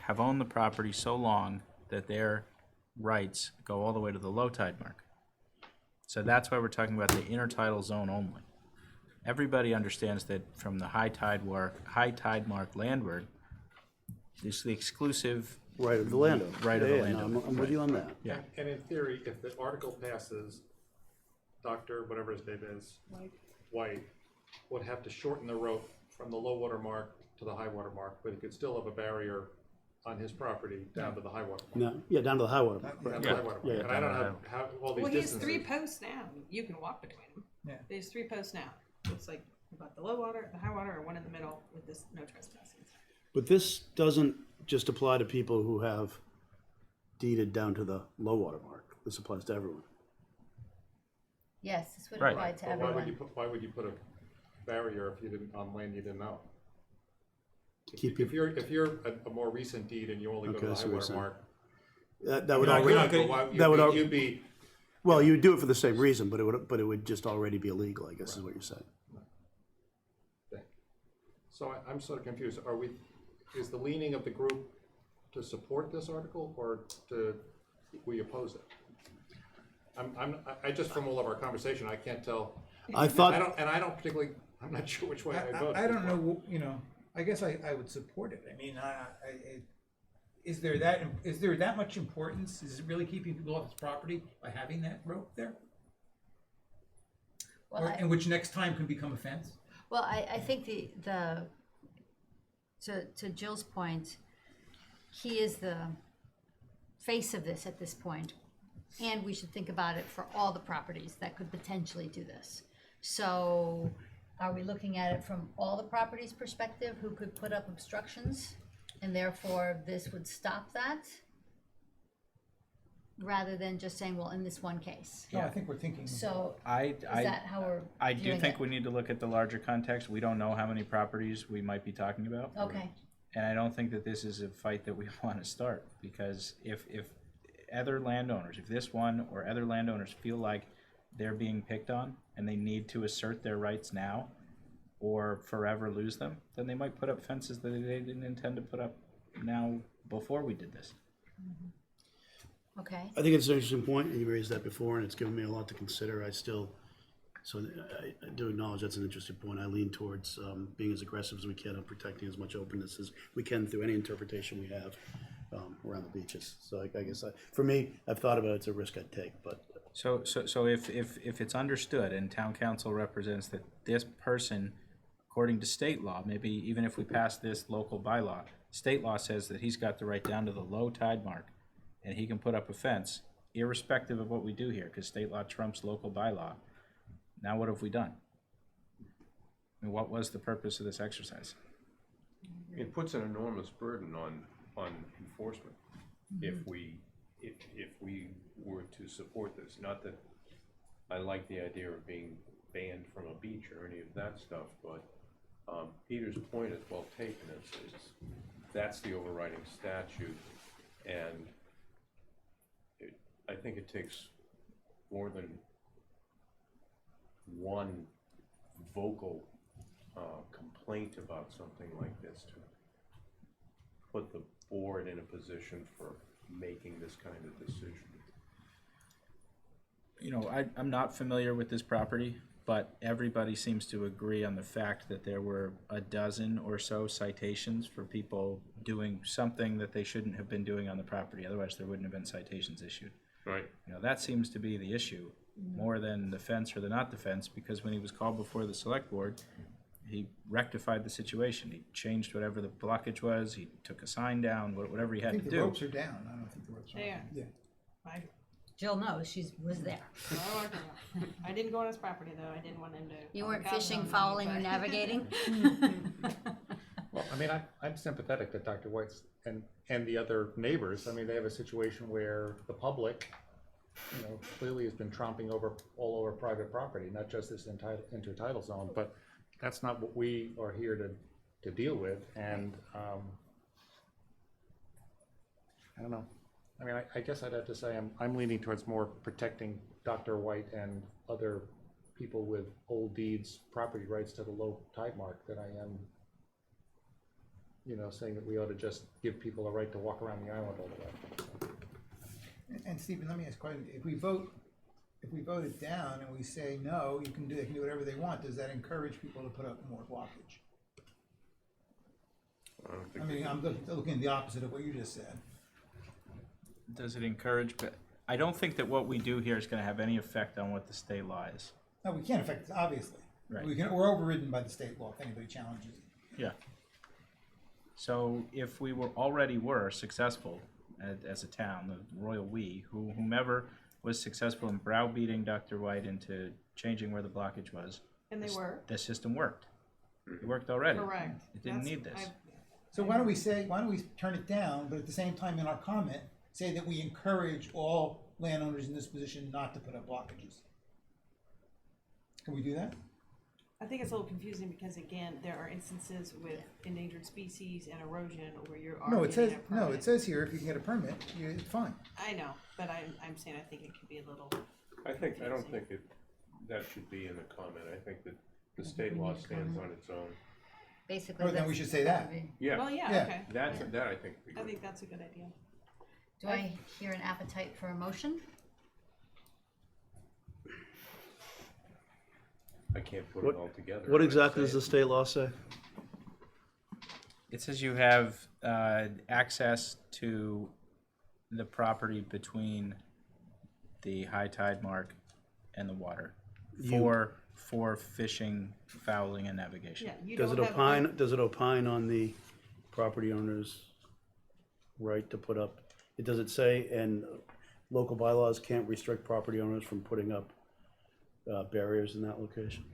have owned the property so long that their rights go all the way to the low tide mark. So that's why we're talking about the intertidal zone only. Everybody understands that from the high tide mark landward, this is the exclusive Right of the landowner. Right of the Yeah, landowner. I'm with you on that. Yeah. And in theory, if the article passes, Dr. whatever his name is, White, would have to shorten the route from the low water mark to the high water mark, but he could still have a barrier on his property down to the high water mark. No, yeah, down to the high water mark. Down Right. to the high water mark. Yeah. And I don't know how all these well, he has distances. 3 posts now, you can walk between them. Yeah. There's 3 posts now, looks like about the low water, the high water, or one in the middle with this no trespassing. But this doesn't just apply to people who have deeded down to the low water mark. This applies to everyone. Yes, this would Right. apply to But everyone. why would you put a barrier if you didn't, on land you didn't own? Keep If you're a more recent deed and you only go Okay, to I the see high what you're water saying. mark. that would you're not already, good, but why- that would al- you'd be, well, you would do it for the same reason, but it would just already be illegal, I guess is what you're saying. so I'm sort of confused. Is the leaning of the group to support this article or we oppose it? I just, from all of our conversation, I can't tell. I thought, I don't particularly, I'm not sure which way I vote. I don't know, I guess I would support it. I mean, is there that much importance? Is it really keeping people off his property by having that rope there? Well, And which next time can become a fence? Well, I think to Jill's point, he is the face of this at this point, and we should think about it for all the properties that could potentially do this. So are we looking at it from all the properties' perspective who could put up obstructions, and therefore this would stop that? Rather than just saying, well, in this one case. No, I think we're thinking. So I is that how we're I do viewing think it? we need to look at the larger context. We don't know how many properties we might be talking about. Okay, And I don't think that this is a fight that we want to start, because if other landowners, if this one or other landowners feel like they're being picked on and they need to assert their rights now or forever lose them, then they might put up fences that they didn't intend to put up now before we did this. Okay, I think it's an interesting point, and you raised that before, and it's given me a lot to consider. I do acknowledge that's an interesting point. I lean towards being as aggressive as we can on protecting as much openness as we can through any interpretation we have around the beaches. So I guess for me, I've thought about it's a risk I'd take, but. So if it's understood and town council represents that this person, according to state law, maybe even if we pass this local bylaw, state law says that he's got the right down to the low tide mark and he can put up a fence irrespective of what we do here, because state law trumps local bylaw. Now what have we done? I mean, what was the purpose of this exercise? It puts an enormous burden on enforcement if we were to support this. Not that I like the idea of being banned from a beach or any of that stuff, but Peter's point is well taken. It's that's the overriding statute, and I think it takes more than one vocal complaint about something like this to put the board in a position for making this kind of decision. You know, I'm not familiar with this property, but everybody seems to agree on the fact that there were a dozen or so citations for people doing something that they shouldn't have been doing on the property. Otherwise, there wouldn't have been citations issued. Right. You know, that seems to be the issue more than the fence or the not the fence, because when he was called before the select board, he rectified the situation. He changed whatever the blockage was. He took a sign down, whatever he I had to think the do. ropes are down. I don't think the ropes are. They are. Yeah. Jill knows, she was there. I didn't go on his property though. I didn't want him to. You weren't come fishing, on me, fouling, or but- navigating? Well, I mean, I'm sympathetic to Dr. White's and the other neighbors. I mean, they have a situation where the public, you know, clearly has been tromping all over private property, not just this intertidal zone, but that's not what we are here to deal with. And I don't know. I mean, I guess I'd have to say I'm leaning towards more protecting Dr. White and other people with old deeds, property rights to the low tide mark than I am, you know, saying that we ought to just give people a right to walk around the island all the way. And Stephen, let me ask a question. If we vote it down and we say no, they can do whatever they want, does that encourage people to put up more blockage? I don't think I mean, I'm looking at the opposite of what you just said. Does it encourage? But I don't think that what we do here is going to have any effect on what the state law is. No, we can't affect it, obviously. Right. We're overridden by the state law if anybody challenges it. Yeah. So if we were successful as a town, the royal we, whomever was successful in browbeating Dr. White into changing where the blockage was, And they were. the system worked. It worked already. Correct. It didn't That's- need this. So why don't we turn it down, but at the same time in our comment, say that we encourage all landowners in this position not to put up blockages? Can we do that? I think it's a little confusing because again, there are instances with endangered species and erosion where you are No, it says, getting a permit. it says here, if you can get a permit, it's fine. I know, but I'm saying I think it could be a little. I don't think that should be in the comment. I think that the state law stands on its own. Basically, Oh, then we should say that. Yeah, Well, yeah, Yeah. okay. that I think would be I good. think that's a good idea. Do I hear an appetite for a motion? I can't put it all together. What I'd exactly does say the state law say? It says you have access to the property between the high tide mark and the water for fishing, fouling, and navigation. Yeah, you Does don't it have. opine on the property owner's right to put up? Does it say, and local bylaws can't restrict property owners from putting up barriers in that location?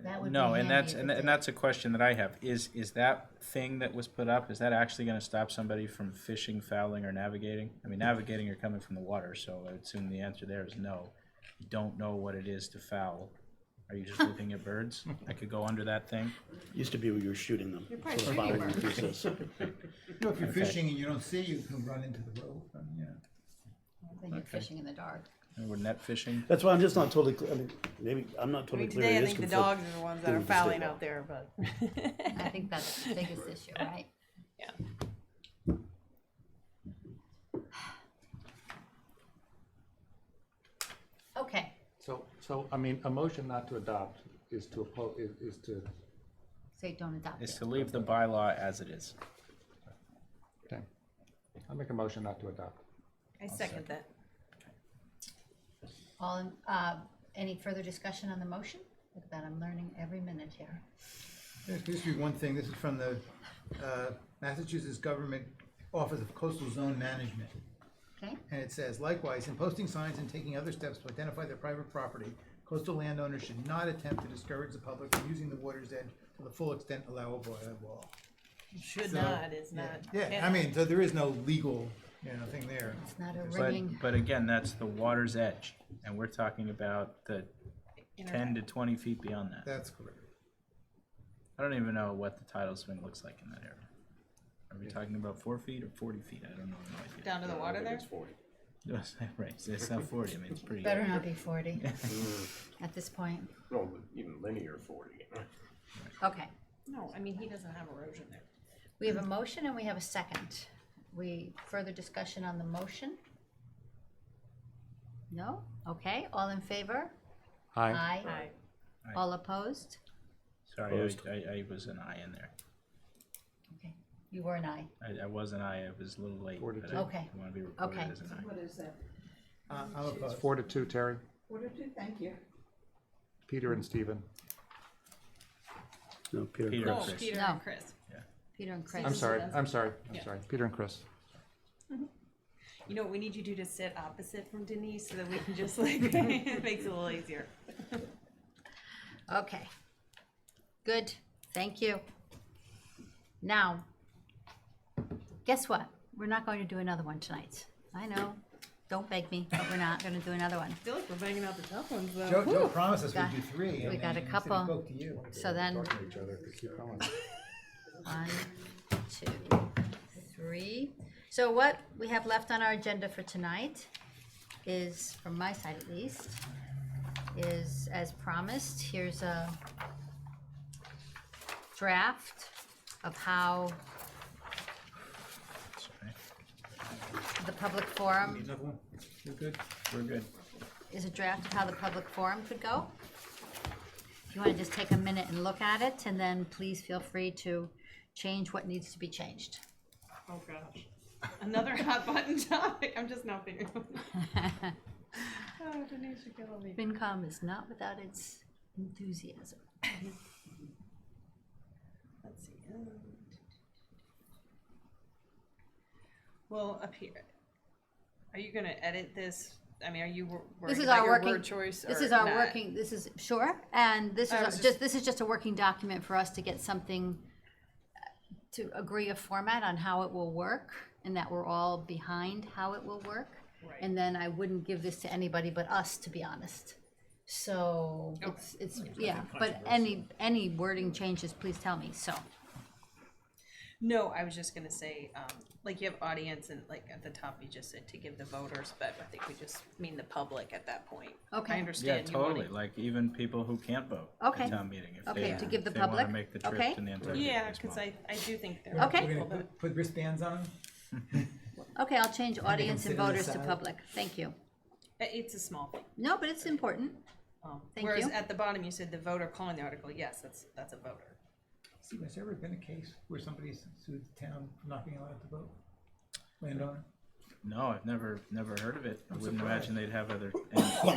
That would No, be and handy if it and did. that's a question that I have. Is that thing that was put up, is that actually going to stop somebody from fishing, fouling, or navigating? I mean, navigating, you're coming from the water, so I would assume the answer there is no. You don't know what it is to foul. Are you just looking at birds? I could go under that thing. Used to be where you were shooting them. You're probably So shooting following birds. the process. You know, if you're Okay. fishing and you don't see, you can run into the road, you know. Then you're fishing in the dark. And we're net fishing. That's why I'm just not totally clear. I mean, maybe I'm not I totally mean, clear. today I It is think the conflict. dogs are the ones that are with the state fouling law. out there, but. I think that's the biggest issue, right? Yeah. Okay, So, I mean, a motion not to adopt is to is to, say don't adopt Is it. to leave the bylaw as it is. okay. I'll make a motion not to adopt. I second that. All, any further discussion on the motion? Look at that, I'm learning every minute here. There's just be one thing, this is from the Massachusetts Government Office of Coastal Zone Management. Okay, And it says, likewise, in posting signs and taking other steps to identify their private property, coastal landowners should not attempt to discourage the public from using the water's edge to the full extent allowable by law. Should So, not, is not. Yeah, I mean, so there is no legal, thing there. it's not a ringing, But again, that's the water's edge, and we're talking about the 10 to 20 feet beyond that. That's correct. I don't even know what the tidal swing looks like in that area. Are we talking about 4 feet or 40 feet? I don't know. No idea. Down to the water there? It's 40. Right, it's not 40. I mean, it's pretty. better not be 40 at this point. No, even linear 40. Okay, No, I mean, he doesn't have erosion there. we have a motion and we have a second. Further discussion on the motion? No? Okay, all in favor? Aye. Aye. All opposed? Sorry, Opposed. I was an I in there. Okay, you were an aye. I was an I. I was a little late. 4 to but 2. I Okay. want to be recorded Okay. as an I. What is that? I'm opposed. 4-2, Terry, What did you, thank you. Peter and Stephen. No, Peter. Peter. No, Chris. Peter No. and Chris. Peter and Chris. I'm sorry, Yeah. Peter and Chris. You know what we need you to do to sit opposite from Denise so that we can just like, it makes it a little easier. Okay. Good, thank you. Now, guess what? We're not going to do another one tonight. I know, don't beg me, but we're not gonna do another one. I feel like we're banging out the tough ones though. Joe promised us Got- we'd do three. we and got a he said he couple. spoke to you. So then, Talking to each other, keep going. 1, 2, 3. So what we have left on our agenda for tonight is, from my side at least, is as promised, here's a draft of how Sorry. the public forum, Another one? You're good? We're good. is a draft of how the public forum could go. If you wanna just take a minute and look at it, and then please feel free to change what needs to be changed. Oh gosh. Another hot button topic. I'm just not figuring it out. Oh, Denise, you're killing me. FinCom is not without its enthusiasm. Let's see. Well, up here. Are you gonna edit this? I mean, are you worried This is about our your working, word choice? this or is our not? working, this is, sure, and this I was is just- this is just a working document for us to get something, to agree a format on how it will work, and that we're all behind how it will work. Right. And then I wouldn't give this to anybody but us, to be honest. So, Okay. it's, yeah, but any wording changes, please tell me, so. No, I was just gonna say, like you have audience and like at the top you just said to give the voters, but I think we just mean the public at that point. Okay. I Yeah, understand you totally. wanting. Like even people who can't vote Okay. at town meeting, if Okay, they, to give the if they want public? to make the trip Okay. to Nantucket. Yeah, next cause month. I do think there Okay. are We're people gonna that, put wristbands on them? Okay, I'll change audience and sit on the voters to side. public, thank you. it's a small thing. No, but it's important. Thank Whereas you. at the bottom you said the voter calling the article, yes, that's a voter. Steve, has there ever been a case where somebody's sued the town for not being allowed to vote? Landowner? No, I've never heard of it. I wouldn't surprised. imagine they'd have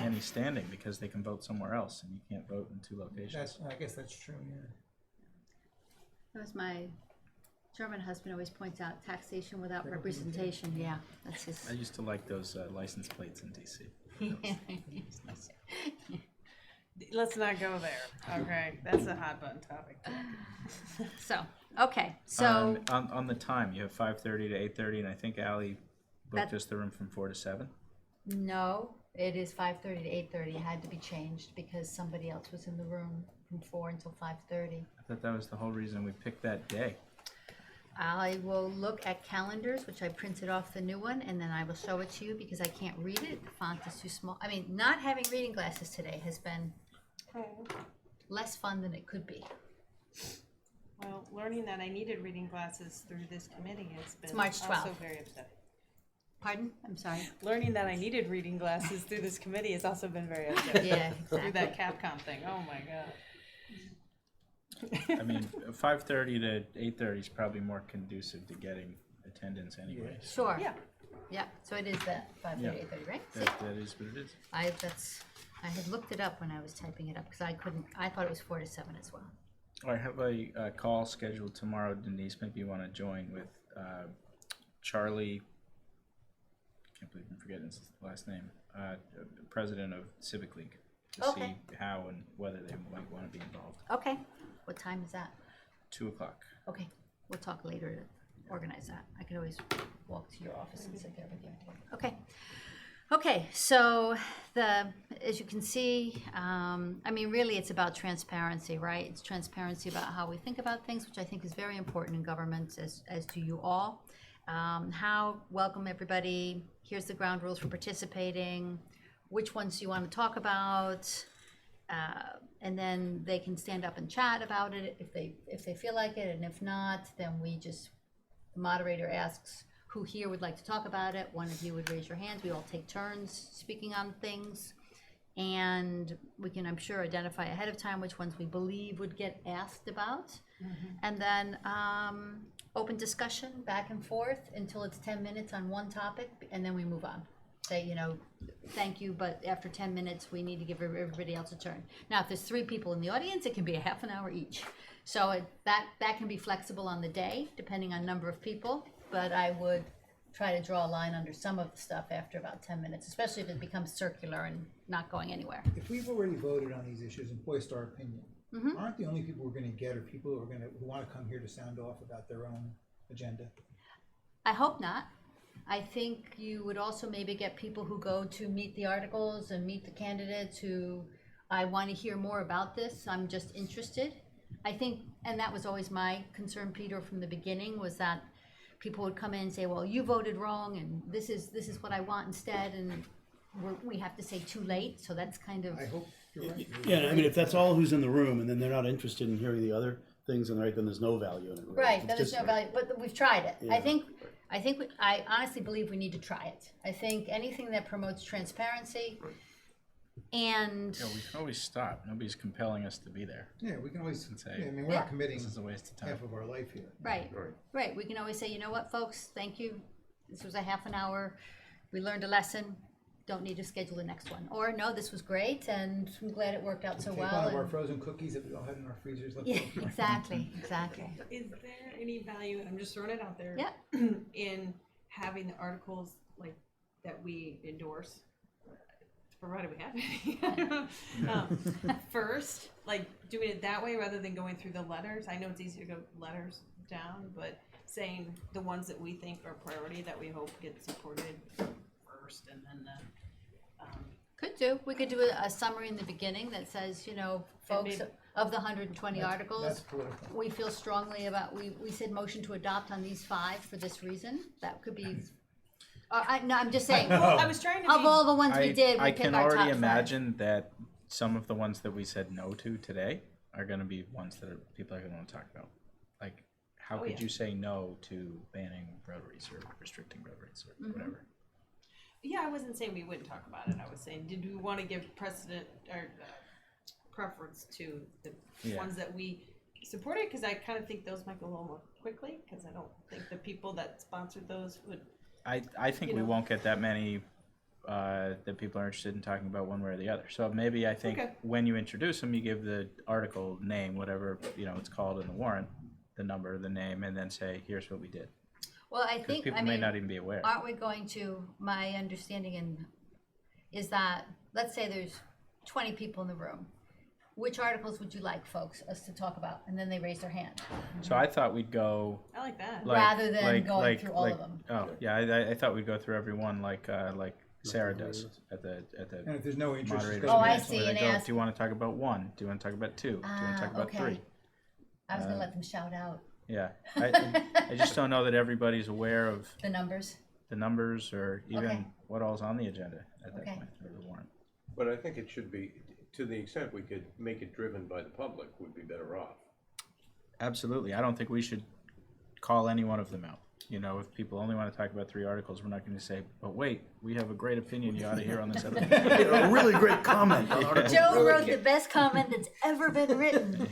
any standing because they can vote somewhere else and you can't vote in 2 locations. I guess that's true, yeah. That was my German husband always points out, taxation without representation, yeah, that's his. I used to like those license plates in DC. Let's not go there, okay? That's a hot button topic. So, okay, so, On the time, you have 5:30 to 8:30, and I think Ally booked That- us the room from 4 to 7. No, it is 5:30 to 8:30. It had to be changed because somebody else was in the room from 4 until 5:30. I thought that was the whole reason we picked that day. I will look at calendars, which I printed off the new one, and then I will show it to you because I can't read it. The font is too small. I mean, not having reading glasses today has been less fun than it could be. Well, learning that I needed reading glasses through this committee has been March also 12th. very upsetting. Pardon? I'm sorry. Learning that I needed reading glasses through this committee has also been very upsetting. Yeah, Through exactly. that Capcom thing, oh my god. I mean, 5:30 to 8:30 is probably more conducive to getting attendance anyway. Sure. Yeah. Yeah, so it is that 5:30, Yeah. 8:30, right? See? That is what it is. I had looked it up when I was typing it up because I thought it was 4 to 7 as well. I have a call scheduled tomorrow. Denise, maybe you want to join with Charlie. I can't believe I'm forgetting his last name. President of Civic League, to Okay. see how and whether they might want to be involved. Okay. What time is that? 2:00. Okay, we'll talk later to organize that. I could always walk to your office and sit there with you. Okay. Okay, so as you can see, I mean, really it's about transparency, right? It's transparency about how we think about things, which I think is very important in government, as do you all. Welcome everybody. Here's the ground rules for participating. Which ones do you want to talk about? And then they can stand up and chat about it if they feel like it, and if not, then the moderator asks who here would like to talk about it. One of you would raise your hands. We all take turns speaking on things, and we can, I'm sure, identify ahead of time which ones we believe would get asked about, and then open discussion back and forth until it's 10 minutes on one topic, and then we move on. Say, thank you, but after 10 minutes, we need to give everybody else a turn. Now, if there's 3 people in the audience, it can be a half an hour each. So that can be flexible on the day, depending on number of people, but I would try to draw a line under some of the stuff after about 10 minutes, especially if it becomes circular and not going anywhere. If we've already voted on these issues and voiced our opinion, aren't the only people we're gonna get are people who wanna come here to sound off about their own agenda? I hope not. I think you would also maybe get people who go to meet the articles and meet the candidates who, I want to hear more about this, I'm just interested. I think, and that was always my concern, Peter, from the beginning, was that people would come in and say, well, you voted wrong, and this is what I want instead, and we have to say too late, so that's kind of. I hope you're right. Yeah, I mean, if that's all who's in the room and then they're not interested in hearing the other things, then there's no value in it. Right, It's then there's just- no value, but we've tried it. Yeah. I honestly believe we need to try it. I think anything that promotes transparency and. Yeah, we can always stop. Nobody's compelling us to be there. Yeah, we can always, And say, I mean, we're Yeah. not committing This is a waste of time. half of our life here. Right, right. We can always say, you know what, folks, thank you. This was a half an hour. We learned a lesson. Don't need to schedule the next one. Or, no, this was great, and I'm glad it worked out so Take well. one of our and- frozen cookies that we all had in our freezers left Yeah, over. exactly, exactly. Is there any value, I'm just throwing it out there. Yeah. In having the articles like that we endorse, provided we have any, first, like doing it that way rather than going through the letters? I know it's easy to go letters down, but saying the ones that we think are priority that we hope get supported first, and then Could do. We could do a summary in the beginning that says, folks, maybe- of the 120 articles, That's political. we feel strongly about, we said motion to adopt on these 5 for this reason. That could be, I'm just saying, well, I was trying to of be, all the ones we did, I we pick can our top already 5. imagine that some of the ones that we said no to today are going to be ones that people are going to want to talk about. Like, how could yeah. you say no to banning rotaries or restricting rotaries or whatever? yeah, I wasn't saying we wouldn't talk about it. I was saying, did we want to give precedent or preference to the Yeah. ones that we supported? Because I kind of think those might go a little more quickly, because I don't think the people that sponsored those would. I think we won't get that many that people are interested in talking about one way or the other. So maybe I think Okay. when you introduce them, you give the article name, whatever it's called in the warrant, the number, the name, and then say, here's what we did. Well, I Because think, people may not even be aware. aren't we going to, my understanding is that, let's say there's 20 people in the room. Which articles would you like, folks, us to talk about? And then they raise their hand. So I thought we'd go I like that. Rather than going through all of them. Oh yeah, I thought we'd go through every one like Sarah does at the And if there's no interest, it's moderator. gonna Oh, be I next see, one. Where and they go, ask- do you want to talk about one? Do you want to talk about two? Do you want to talk about okay. three? I was gonna let them shout out Yeah, I just don't know that everybody's aware of the numbers. the numbers or even Okay. what all's on the agenda at that Okay. point, or the warrant. But I think it should be, to the extent we could make it driven by the public, would be better off. Absolutely. I don't think we should call any one of them out. You know, if people only want to talk about 3 articles, we're not going to say, but wait, we have a great opinion you ought to hear on this other. A really great comment. on Article Joe 3. wrote the best comment that's ever been written.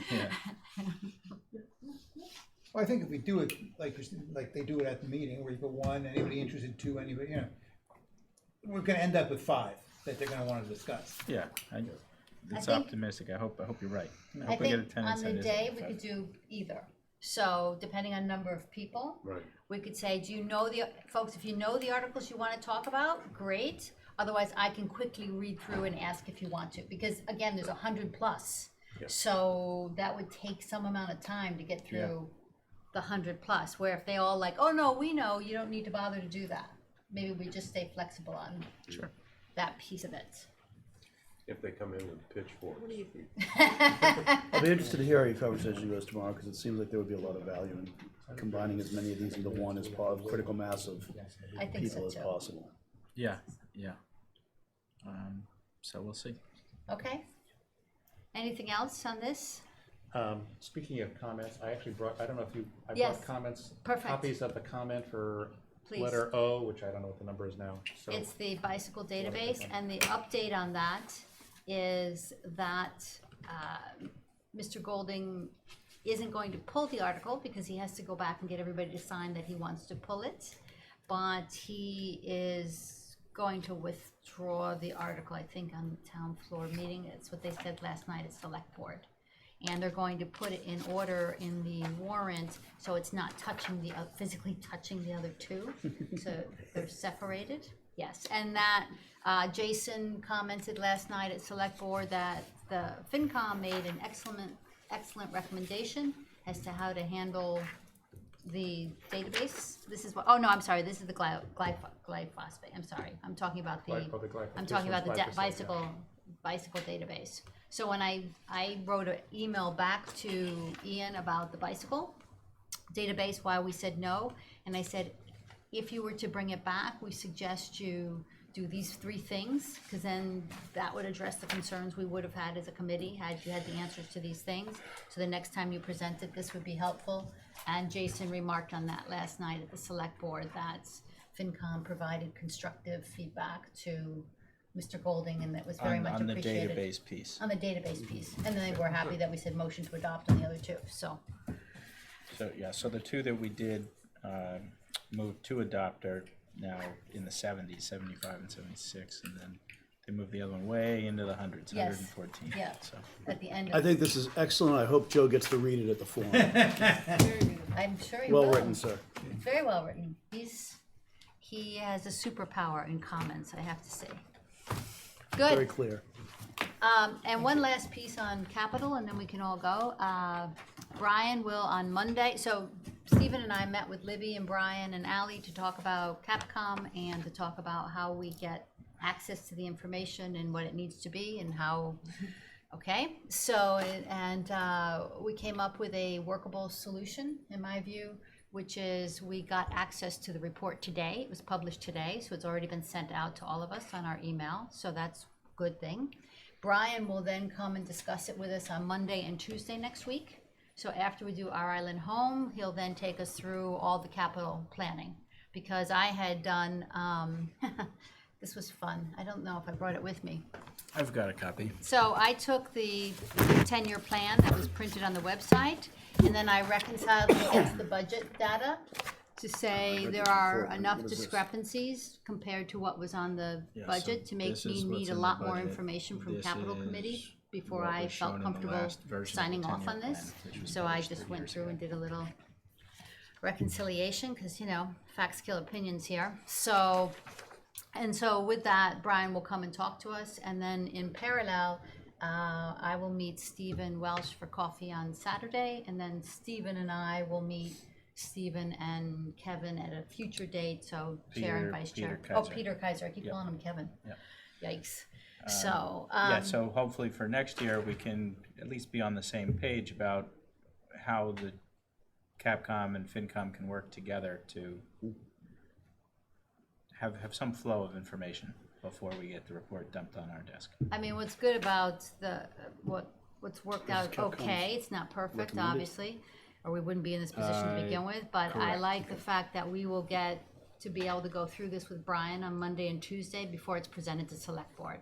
Well, I think if we do it like they do it at the meeting, where you put one, anybody interested, two, anybody, we're gonna end up with 5 that they're gonna wanna discuss. Yeah, it's think- optimistic. I hope you're right. I I hope we get think attendance. on the that is day, over we five. could do either. So depending on number of people, Right. we could say, do you know folks, if you know the articles you wanna talk about, great. Otherwise, I can quickly read through and ask if you want to, because again, there's 100 plus. Yeah. So that would take some amount of time to get through the 100 plus, where if they all like, oh no, we know, you don't need to bother to do that. Maybe we just stay flexible on Sure. that piece of it. If they come in with pitchforks. I'll be interested to hear how your conversation goes tomorrow, because it seems like there would be a lot of value in combining as many of these into one as part of critical mass of I think so people as too. possible. Yeah. So we'll see. Okay. Anything else on this? Speaking of comments, I actually brought, I don't know if you, I Yes. brought comments, Perfect. copies of the comment for Please. letter O, which I don't know what the number is now, so. It's the bicycle database, and the update on that is that Mr. Golding isn't going to pull the article because he has to go back and get everybody to sign that he wants to pull it. But he is going to withdraw the article, I think, on the town floor meeting. It's what they said last night at select board. And they're going to put it in order in the warrant, so it's not touching physically touching the other two. So they're separated, yes. And that, Jason commented last night at select board that the FinCom made an excellent recommendation as to how to handle the database. This is what, oh no, I'm sorry, this is the glyphosate, I'm sorry. I'm talking about I'm talking about the bicycle database. So when I wrote an email back to Ian about the bicycle database, why we said no, and I said, if you were to bring it back, we suggest you do these 3 things, because then that would address the concerns we would have had as a committee, had you had the answers to these things. So the next time you present it, this would be helpful. And Jason remarked on that last night at the select board, that FinCom provided constructive feedback to Mr. Golding, and that was very much on the appreciated. database piece. On the database piece, and then they were happy that we said motion to adopt on the other 2, so. So the 2 that we did move to adopt are now in the 70s, 75 and 76, and then they moved the other one way into the hundreds, Yes. 114. Yeah. So At the end I of, think this is excellent. I hope Joe gets to read it at the forum. I'm sure he will. Well written, sir. Very well written. He has a superpower in comments, I have to say. Very Good. clear. And one last piece on capital, and then we can all go. Brian will on Monday, so Stephen and I met with Libby and Brian and Ally to talk about Capcom and to talk about how we get access to the information and what it needs to be and how, okay? So, and we came up with a workable solution, in my view, which is we got access to the report today. It was published today, so it's already been sent out to all of us on our email, so that's a good thing. Brian will then come and discuss it with us on Monday and Tuesday next week. So after we do Our Island Home, he'll then take us through all the capital planning. Because I had done, this was fun. I don't know if I brought it with me. I've got a copy. So I took the 10-year plan that was printed on the website, and then I reconciled it against the budget data to say there are enough discrepancies compared to what was on the Yeah, budget so to make this me is what's need a in the lot more budget. information from This capital is committee before what I was shown felt in the comfortable last version of the signing off 10-year on this. plan, which was So I published just 3 went years through ago. and did a little reconciliation, because, facts kill opinions here. So, and so with that, Brian will come and talk to us, and then in parallel, I will meet Stephen Welsh for coffee on Saturday, and then Stephen and I will meet Stephen and Kevin at a future date, so chair and Peter- vice chair. Peter Oh, Kaiser. Peter Kaiser, I keep Yep. calling him Kevin. Yep. Yikes. So, Yeah, so hopefully for next year, we can at least be on the same page about how the Capcom and FinCom can work together to have some flow of information before we get the report dumped on our desk. I mean, what's good about what's worked out Capcom's okay, it's not perfect, recommended. obviously, or we wouldn't be in this position to begin with, but I correct. like the fact that we will get to be able to go through this with Brian on Monday and Tuesday before it's presented to Select Board.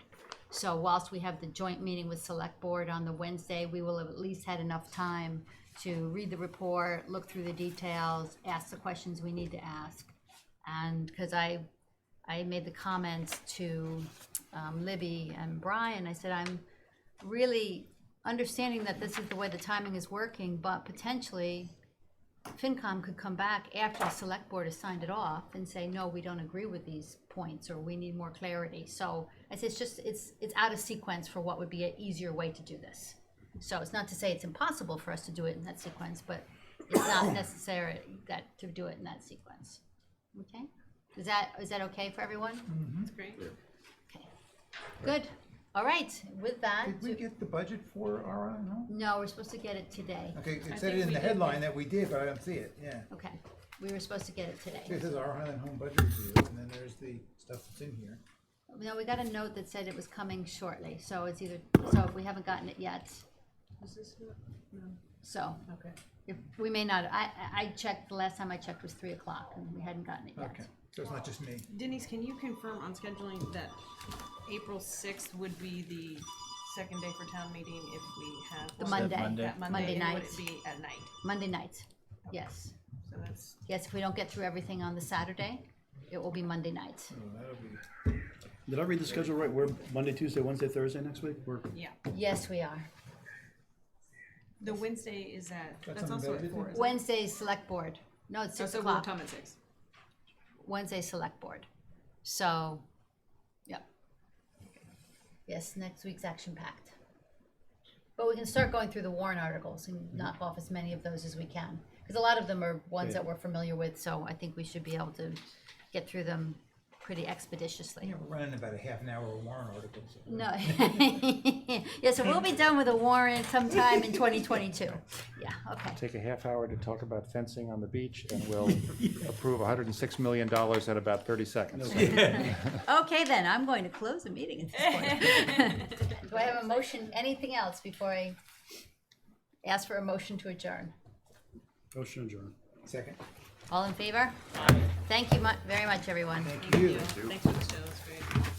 So whilst we have the joint meeting with Select Board on the Wednesday, we will have at least had enough time to read the report, look through the details, ask the questions we need to ask. And because I made the comments to Libby and Brian, I said, I'm really understanding that this is the way the timing is working, but potentially FinCom could come back after the Select Board has signed it off and say, no, we don't agree with these points, or we need more clarity. So I said, it's out of sequence for what would be an easier way to do this. So it's not to say it's impossible for us to do it in that sequence, but it's not necessary to do it in that sequence. Okay? Is that okay for everyone? That's great. Okay. Good. All right. With that, Did we get the budget for our own home? no, we're supposed to get it today. Okay, it said think it in we the did headline get- that we did, but I don't see it, yeah. Okay. We were supposed to get it today. It says our Highland Home Budget Review, and then there's the stuff that's in here. No, we got a note that said it was coming shortly, so it's either, so we haven't gotten it yet. Is this what? No. So Okay. if we may not, I checked, the last time I checked was 3 o'clock and we hadn't gotten it yet. Okay, so it's not just me. Denise, can you confirm on scheduling that April 6th would be the second day for town meeting if we have The one? Monday, Monday? That Monday, Monday and night, would it be at night? Monday night. Yes. So that's, Yes, if we don't get through everything on the Saturday, it will be Monday night. So that'll be, Did I read the schedule right? We're Monday, Tuesday, Wednesday, Thursday next week? We're, yeah. Yes, we are. The Wednesday is at, That's that's on the also at budget? 4, isn't it? Wednesday, select board. No, it's Oh, 6 so we'll o'clock. come at 6. Wednesday, select board. So, yep. Yes, next week's action packed. But we can start going through the warrant articles and knock off as many of those as we can. Because a lot of them are ones that we're familiar with, so I think we should be able to get through them pretty expeditiously. yeah, we're running about a half an hour of warrant articles. No, yeah, so we'll be done with the warrant sometime in 2022. Yeah, okay. Take a half hour to talk about fencing on the beach, and we'll approve $106 million at about 30 seconds. Okay, then, I'm going to close the meeting at this point. Do I have a motion, anything else before I ask for a motion to adjourn? motion adjourned. Second. All in favor? Thank you very much, everyone. Thank you. Thanks for the show, it's great.